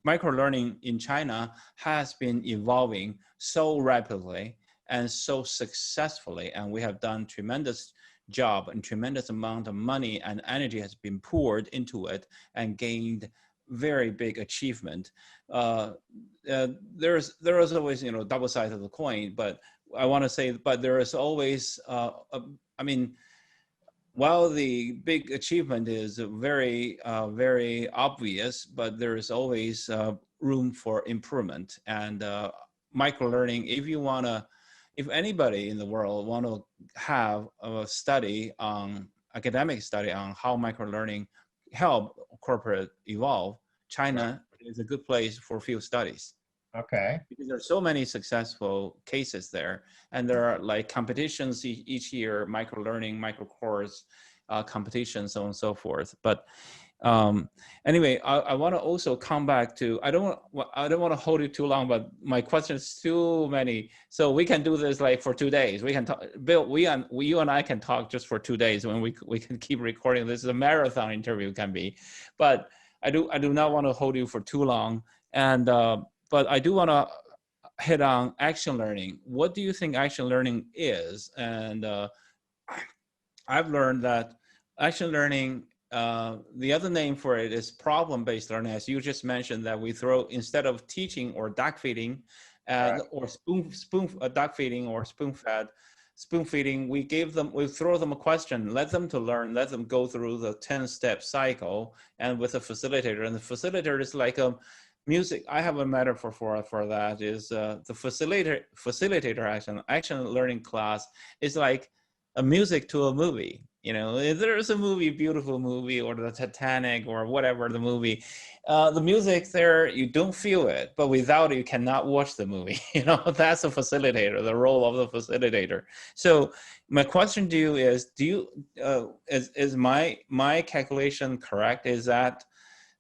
Micro learning in China has been evolving so rapidly and so successfully, and we have done tremendous job and tremendous amount of money and energy has been poured into it and gained very big achievement. There is always, you know, double side of the coin, but I want to say, but there is always, I mean, while the big achievement is very, very obvious, but there is always room for improvement. And micro learning, if anybody in the world want to have a study on academic study on how micro learning help corporate evolve, China is a good place for field studies. Okay. Because there are so many successful cases there, and there are like competitions each year, micro learning, micro course competitions, so on and so forth. But anyway, I want to also come back to, I don't want to hold it too long, but my question is too many. So we can do this like for 2 days. We can talk, Bill, you and I can talk just for 2 days when we can keep recording. This is a marathon interview can be, but I do not want to hold you for too long. And, but I do want to hit on action learning. What do you think action learning is? And I've learned that action learning, the other name for it is problem-based learning. As you just mentioned, that we throw, instead of teaching or duck feeding, or spoon duck feeding or spoon fed, spoon feeding, we throw them a question, let them to learn, let them go through the 10-step cycle, and with a facilitator. And the facilitator is like a music. I have a metaphor for that, is the facilitator action learning class is like a music to a movie. You know, if there's a movie, beautiful movie, or the Titanic, or whatever the movie, the music there, you don't feel it, but without it, you cannot watch the movie. You know, that's a facilitator, the role of the facilitator. So my question to you is, is my calculation correct? Is that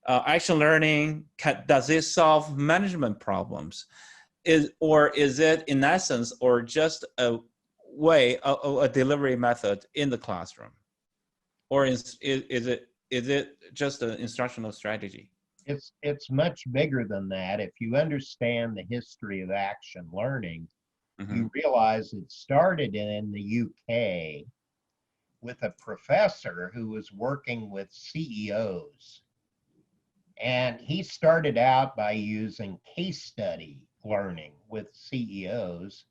action learning, does it solve management problems? Or is it in essence, or just a way, a delivery method in the classroom? Or is it just an instructional strategy? It's much bigger than that. If you understand the history of action learning, you realize it started in the UK with a professor who was working with CEOs. And he started out by using case study learning with CEOs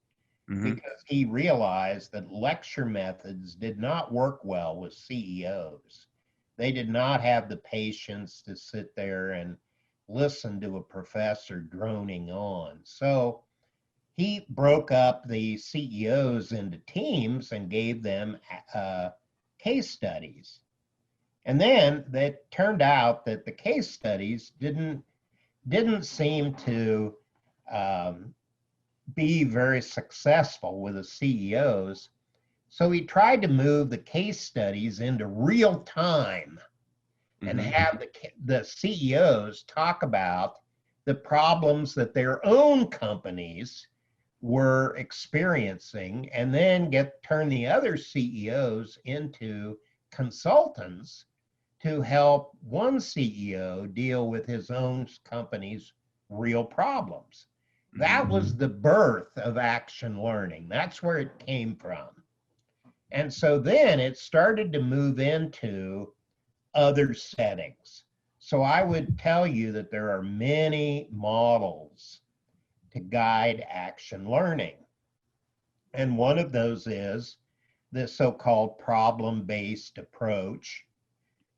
because he realized that lecture methods did not work well with CEOs. They did not have the patience to sit there and listen to a professor droning on. So he broke up the CEOs into teams and gave them case studies. And then it turned out that the case studies didn't seem to be very successful with the CEOs. So he tried to move the case studies into real time and have the CEOs talk about the problems that their own companies were experiencing, and then turn the other CEOs into consultants to help one CEO deal with his own company's real problems. That was the birth of action learning. That's where it came from. And so then it started to move into other settings. So I would tell you that there are many models to guide action learning. And one of those is the so-called problem-based approach,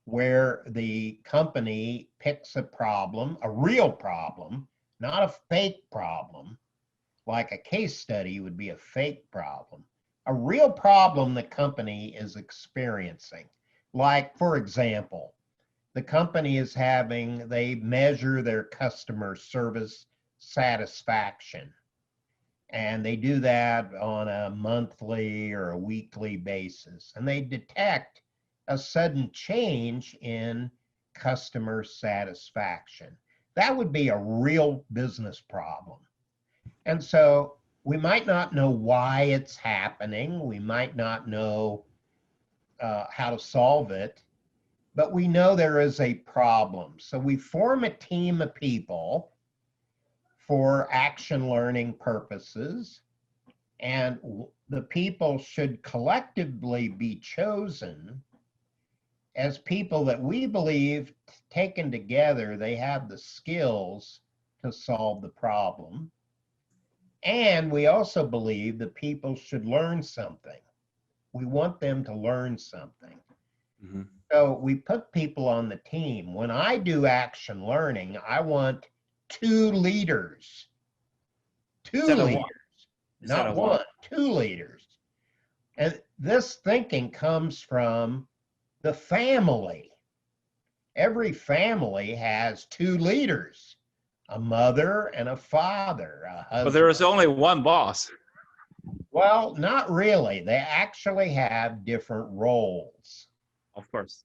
where the company picks a problem, a real problem, not a fake problem, like a case study would be a fake problem, a real problem the company is experiencing. Like, for example, the company is they measure their customer service satisfaction. And they do that on a monthly or a weekly basis. And they detect a sudden change in customer satisfaction. That would be a real business problem. And so we might not know why it's happening. We might not know how to solve it, but we know there is a problem. So we form a team of people for action learning purposes, and the people should collectively be chosen as people that we believe, taken together, they have the skills to solve the problem. And we also believe that people should learn something. We want them to learn something. So we put people on the team. When I do action learning, I want two leaders. Two leaders, not one, two leaders. And this thinking comes from the family. Every family has two leaders, a mother and a father, a husband. But there is only one boss. Well, not really. They actually have different roles. Of course.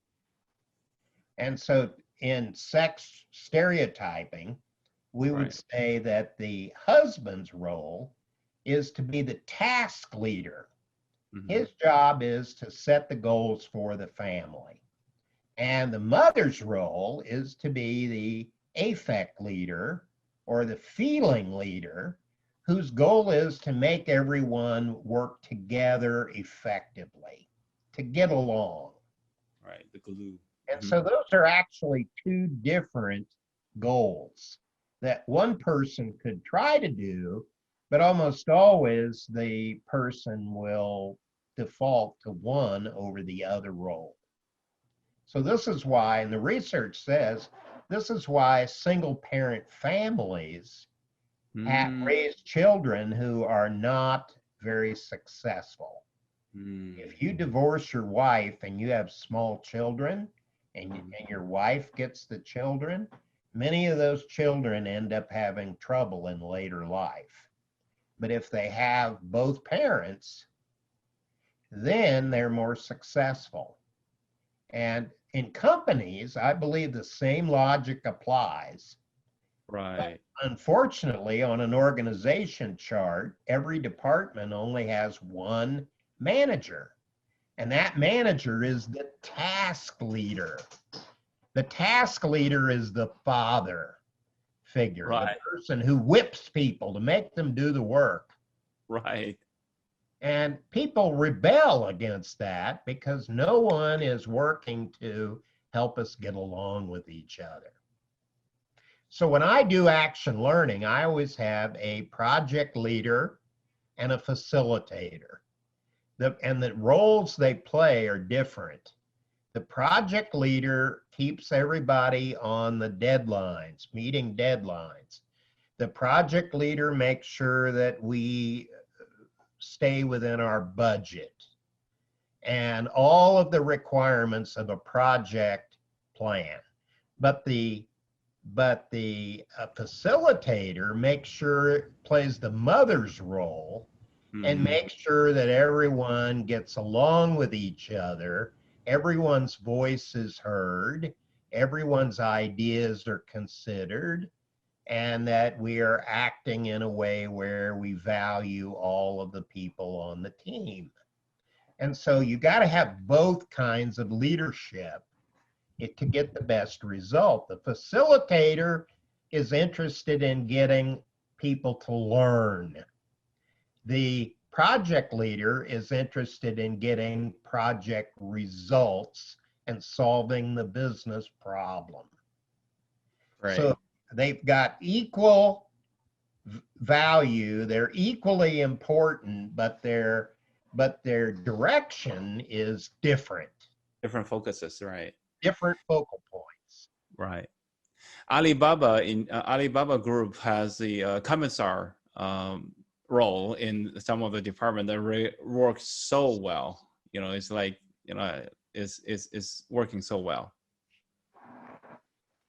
And so in sex stereotyping, we would say that the husband's role is to be the task leader. His job is to set the goals for the family. And the mother's role is to be the affect leader or the feeling leader, whose goal is to make everyone work together effectively, to get along. Right, the glue. And so those are actually two different goals that one person could try to do, but almost always the person will default to one over the other role. So this is why, and the research says, this is why single parent families raise children who are not very successful. If you divorce your wife and you have small children and your wife gets the children, many of those children end up having trouble in later life. But if they have both parents, then they're more successful. And in companies, I believe the same logic applies. Right. But unfortunately, on an organization chart, every department only has one manager. And that manager is the task leader. The task leader is the father figure, right. the person who whips people to make them do the work. Right. And people rebel against that because no one is working to help us get along with each other. So when I do action learning, I always have a project leader and a facilitator. And the roles they play are different. The project leader keeps everybody on the deadlines, meeting deadlines. The project leader makes sure that we stay within our budget and all of the requirements of a project plan. But the facilitator makes sure plays the mother's role and makes sure that everyone gets along with each other, everyone's voice is heard, everyone's ideas are considered, and that we are acting in a way where we value all of the people on the team. And so you got to have both kinds of leadership to get the best result. The facilitator is interested in getting people to learn. The project leader is interested in getting project results and solving the business problem. Right. So they've got equal value. They're equally important, but their direction is different. Different focuses, right? Different focal points. Right. Alibaba Group has the commissar role in some of the department that works so well. You know, it's like, you know, it's working so well.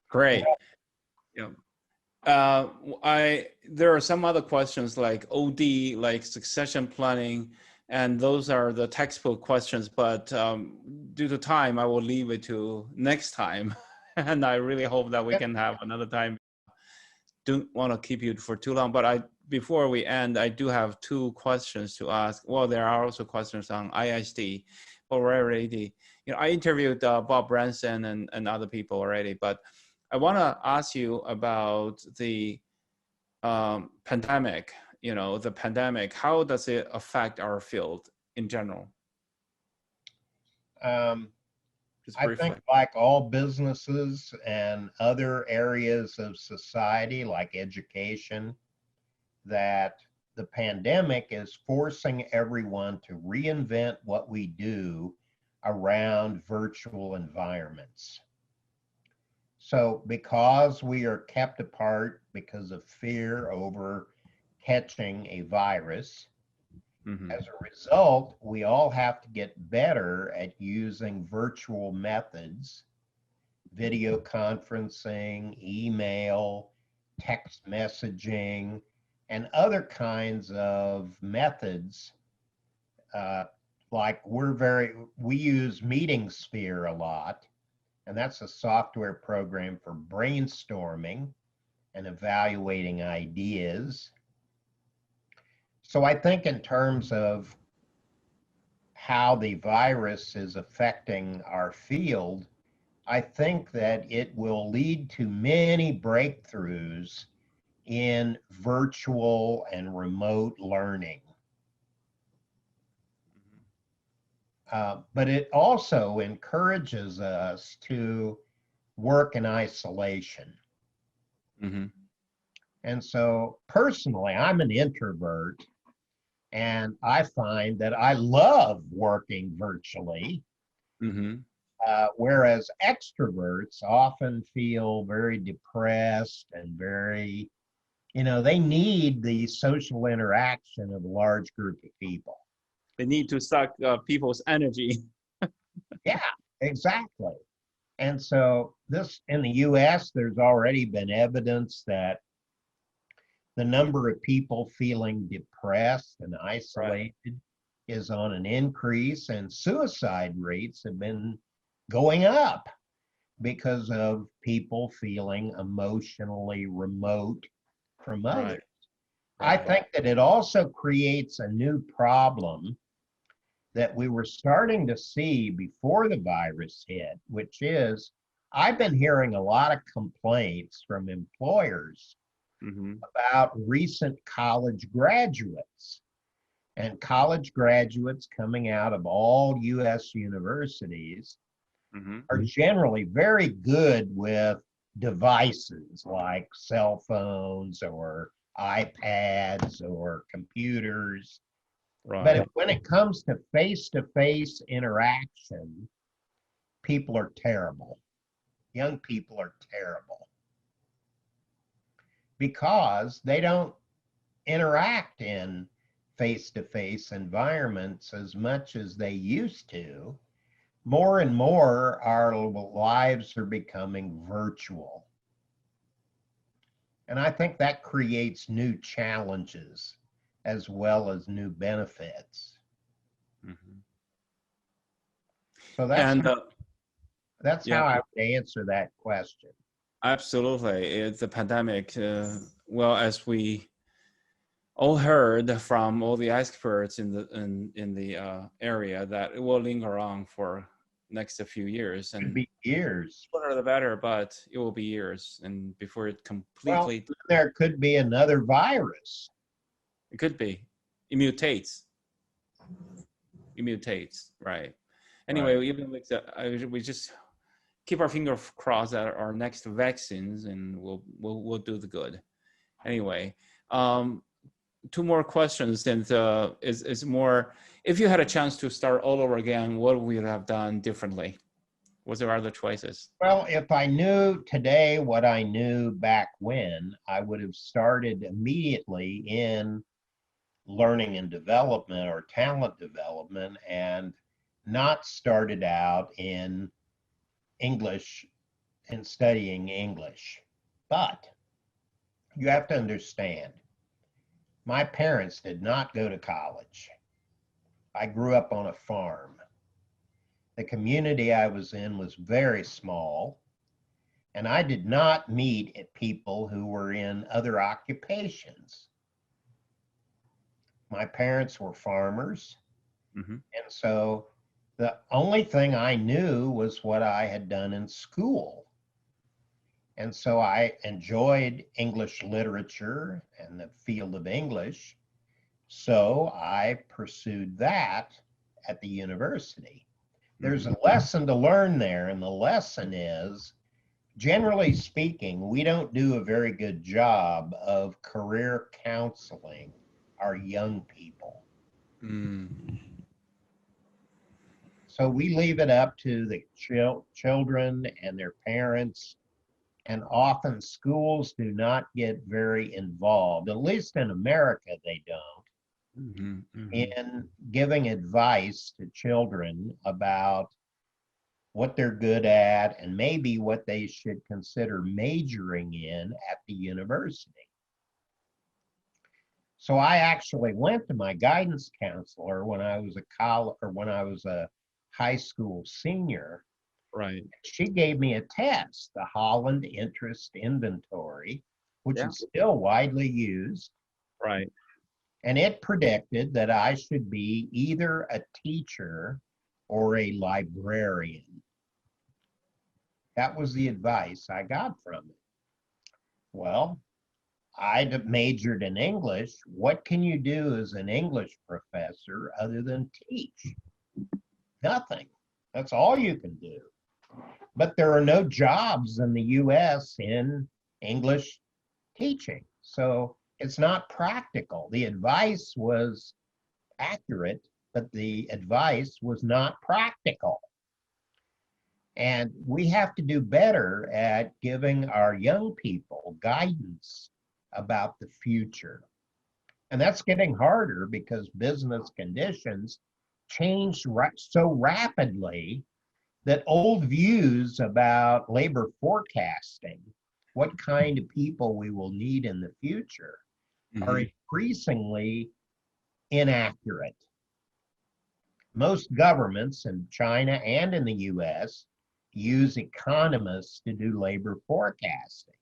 Great. Yeah. There are some other questions like OD, like succession planning, and those are the textbook questions, but due to time, I will leave it to next time. And I really hope that we can have another time. Don't want to keep you for too long, but before we end, I do have two questions to ask. Well, there are also questions on ISD already. You know, I interviewed Bob Branson and other people already, but I want to ask you about the pandemic. You know, the pandemic, how does it affect our field in general? I think like all businesses and other areas of society, like education, that the pandemic is forcing everyone to reinvent what we do around virtual environments. So because we are kept apart because of fear over catching a virus, as a result, we all have to get better at using virtual methods, video conferencing, email, text messaging, and other kinds of methods. Like we use MeetingSphere a lot, and that's a software program for brainstorming and evaluating ideas. So I think in terms of how the virus is affecting our field, I think that it will lead to many breakthroughs in virtual and remote learning. But it also encourages us to work in isolation. And so personally, I'm an introvert, and I find that I love working virtually, whereas extroverts often feel very depressed and very, they need the social interaction of a large group of people. They need to suck people's energy. Yeah, exactly. And so this, in the US, there's already been evidence that the number of people feeling depressed and isolated is on an increase, and suicide rates have been going up because of people feeling emotionally remote from others. I think that it also creates a new problem that we were starting to see before the virus hit, which is I've been hearing a lot of complaints from employers about recent college graduates. And college graduates coming out of all US universities are generally very good with devices like cell phones or iPads or computers. But when it comes to face-to-face interaction, people are terrible. Young people are terrible because they don't interact in face-to-face environments as much as they used to. More and more, our lives are becoming virtual. And I think that creates new challenges as well as new benefits. So that's how I would answer that question. Absolutely. It's a pandemic. Well, as we all heard from all the experts in the area, that it will linger on for next a few years. And it'll be years. Sooner the better, but it will be years, and before it completely. Well, there could be another virus. It could be. It mutates. It mutates, right? Anyway, even like we just keep our fingers crossed that our next vaccines, and we'll do the good. Anyway, two more questions, and is more. If you had a chance to start all over again, what would you have done differently? Was there other choices? Well, if I knew today what I knew back when, I would have started immediately in learning and development or talent development, and not started out in English and studying English. But you have to understand, my parents did not go to college. I grew up on a farm. The community I was in was very small, and I did not meet people who were in other occupations. My parents were farmers, and so the only thing I knew was what I had done in school. And so I enjoyed English literature and the field of English, so I pursued that at the university. There's a lesson to learn there, and the lesson is, generally speaking, we don't do a very good job of career counseling our young people. So we leave it up to the children and their parents, and often schools do not get very involved, at least in America they don't, in giving advice to children about what they're good at and maybe what they should consider majoring in at the university. So I actually went to my guidance counselor when I was a high school senior. Right. She gave me a test, the Holland Interest Inventory, which is still widely used. Right. And it predicted that I should be either a teacher or a librarian. That was the advice I got from it. Well, I majored in English. What can you do as an English professor other than teach? Nothing. That's all you can do. But there are no jobs in the US in English teaching. So it's not practical. The advice was accurate, but the advice was not practical. And we have to do better at giving our young people guidance about the future. And that's getting harder because business conditions change so rapidly that old views about labor forecasting, what kind of people we will need in the future, are increasingly inaccurate. Most governments in China and in the US use economists to do labor forecasting.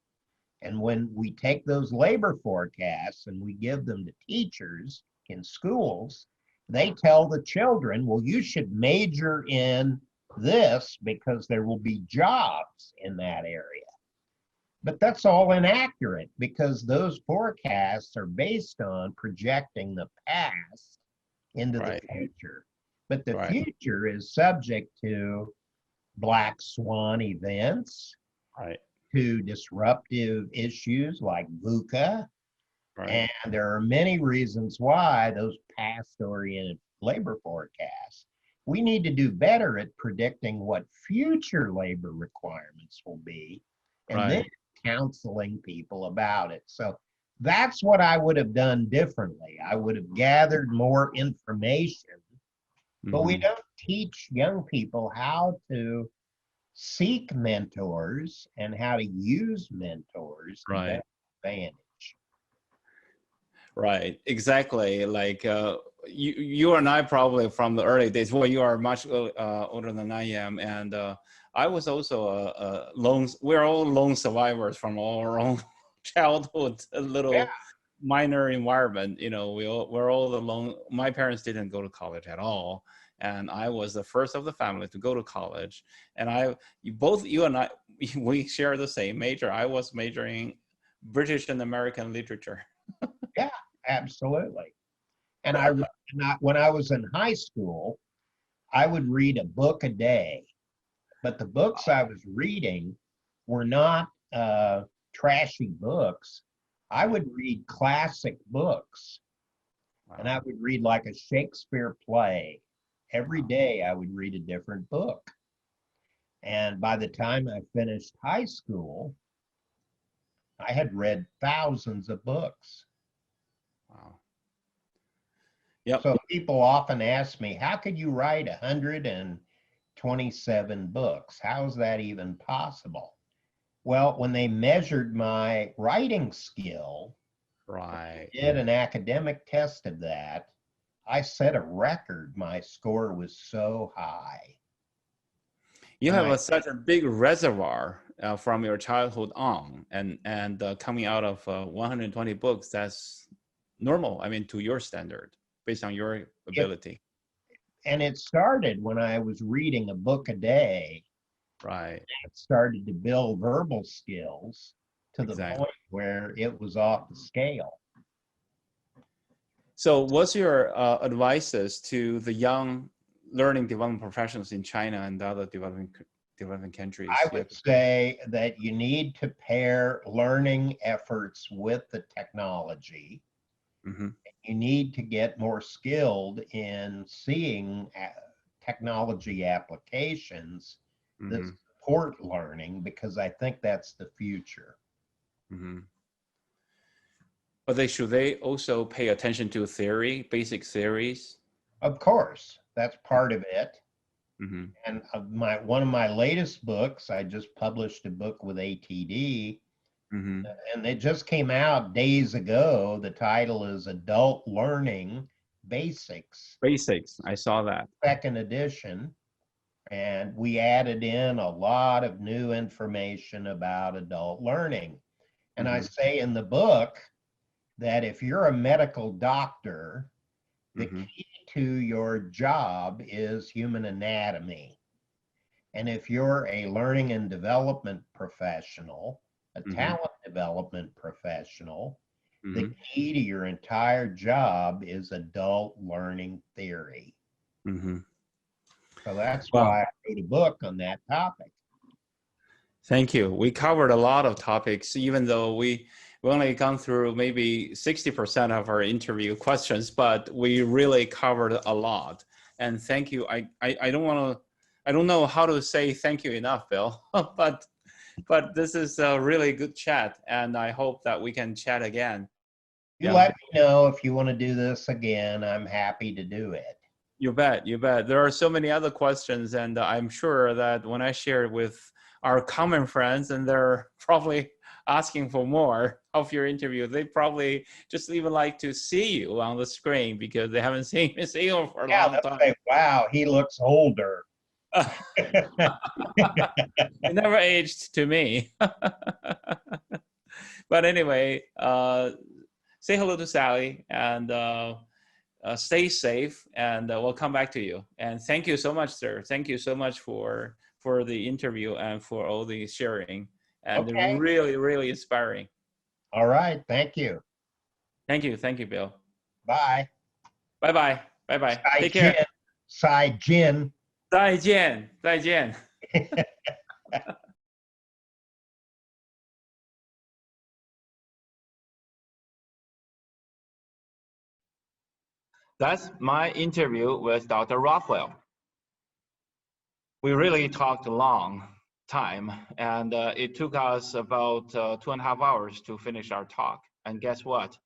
And when we take those labor forecasts and we give them to teachers in schools, they tell the children, well, you should major in this because there will be jobs in that area. But that's all inaccurate because those forecasts are based on projecting the past into the future. But the future is subject to black swan events, to disruptive issues like VUCA. And there are many reasons why those past-oriented labor forecasts. We need to do better at predicting what future labor requirements will be, and then counseling people about it. So that's what I would have done differently. I would have gathered more information, but we don't teach young people how to seek mentors and how to use mentors to their advantage. Right, exactly. Like you and I probably from the early days. Well, you are much older than I am, and I was also a lone. We're all lone survivors from our own childhood, a little minor environment. You know, we're all alone. My parents didn't go to college at all, and I was the first of the family to go to college. And you and I, we share the same major. I was majoring British and American literature. Yeah, absolutely. And when I was in high school, I would read a book a day, but the books I was reading were not trashy books. I would read classic books, and I would read like a Shakespeare play. Every day I would read a different book. And by the time I finished high school, I had read thousands of books. Wow. Yep. So people often ask me, how could you write 127 books? How is that even possible? Well, when they measured my writing skill, did an academic test of that, I set a record. My score was so high. You have such a big reservoir from your childhood on, and coming out of 120 books, that's normal. I mean, to your standard, based on your ability. And it started when I was reading a book a day. Right. It started to build verbal skills to the point where it was off the scale. So what's your advices to the young learning development professionals in China and other developing countries? I would say that you need to pair learning efforts with the technology. You need to get more skilled in seeing technology applications that support learning, because I think that's the future. But should they also pay attention to theory, basic theories? Of course, that's part of it. And one of my latest books, I just published a book with ATD, and it just came out days ago. The title is Adult Learning Basics. Basics, I saw that. Second edition. And we added in a lot of new information about adult learning. And I say in the book that if you're a medical doctor, the key to your job is human anatomy. And if you're a learning and development professional, a talent development professional, the key to your entire job is adult learning theory. So that's why I wrote a book on that topic. Thank you. We covered a lot of topics, even though we we only gone through maybe 60% of our interview questions, but we really covered a lot. And thank you. I don't know how to say thank you enough, Bill, but this is a really good chat, and I hope that we can chat again. You let me know if you want to do this again. I'm happy to do it. You bet, you bet. There are so many other questions, and I'm sure that when I share with our common friends, and they're probably asking for more of your interview, they probably just even like to see you on the screen because they haven't seen you for a long time. Say, wow, he looks older. It never aged to me. But anyway, say hello to Sally, and stay safe, and we'll come back to you. And thank you so much, sir. Thank you so much for the interview and for all the sharing. And okay. Really, really inspiring. All right. Thank you. Thank you. Thank you, Bill. Bye. Bye-bye. Bye-bye. Take care. Sai Jin. 再见. 再见. That's my interview with Dr. Rothwell. We really talked a long time, and it took us about 2.5 hours to finish our talk. And guess what?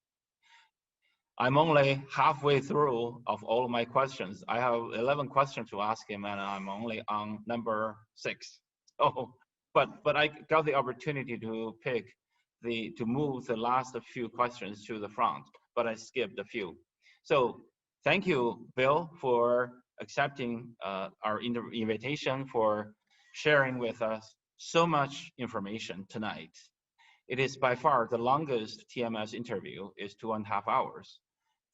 I'm only halfway through of all of my questions. I have 11 questions to ask him, and I'm only on number 6. So, but I got the opportunity to move the last few questions to the front, but I skipped a few. So thank you, Bill, for accepting our invitation, for sharing with us so much information tonight. It is by far the longest TMS interview, is 2.5 hours.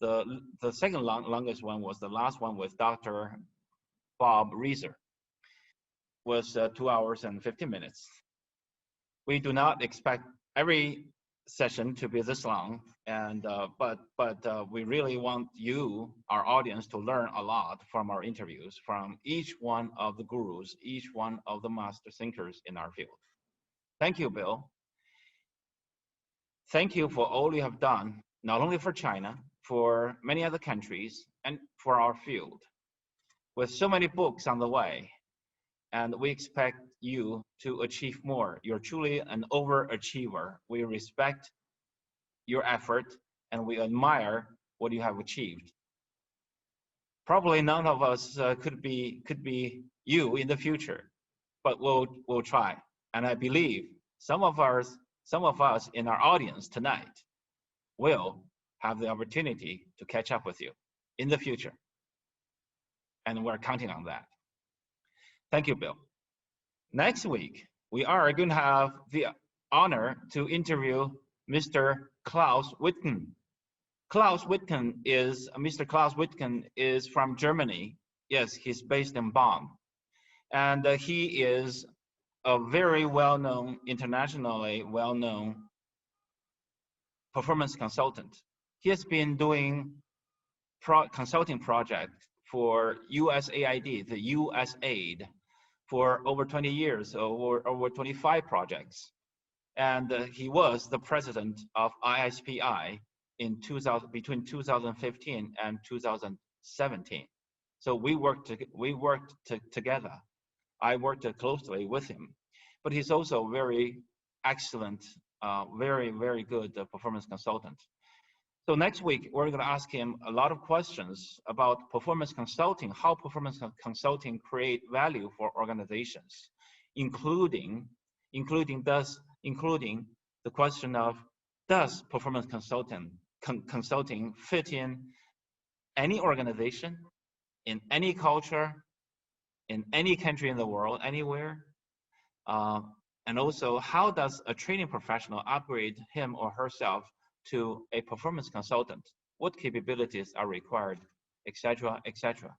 The second longest one was the last one with Dr. Bob Reiser, was 2 hours and 50 minutes. We do not expect every session to be this long, and but we really want you, our audience, to learn a lot from our interviews, from each one of the gurus, each one of the master thinkers in our field. Thank you, Bill. Thank you for all you have done, not only for China, for many other countries, and for our field. With so many books on the way, and we expect you to achieve more. You're truly an overachiever. We respect your effort, and we admire what you have achieved. Probably none of us could be you in the future, but we'll try. And I believe some of us in our audience tonight will have the opportunity to catch up with you in the future. And we're counting on that. Thank you, Bill. Next week, we are going to have the honor to interview Mr. Klaus Wittgen. Mr. Klaus Wittgen is from Germany. Yes, he's based in Bonn. And he is a very well-known, internationally well-known performance consultant. He has been doing consulting projects for USAID, the USAID, for over 20 years, over 25 projects. And he was the president of ISPI between 2015 and 2017. So we worked together. I worked closely with him, but he's also very excellent, very, very good performance consultant. So next week, we're going to ask him a lot of questions about performance consulting, how performance consulting create value for organizations, including the question of, does performance consulting fit in any organization, in any culture, in any country in the world, anywhere? And also, how does a training professional upgrade him or herself to a performance consultant? What capabilities are required, etc., etc.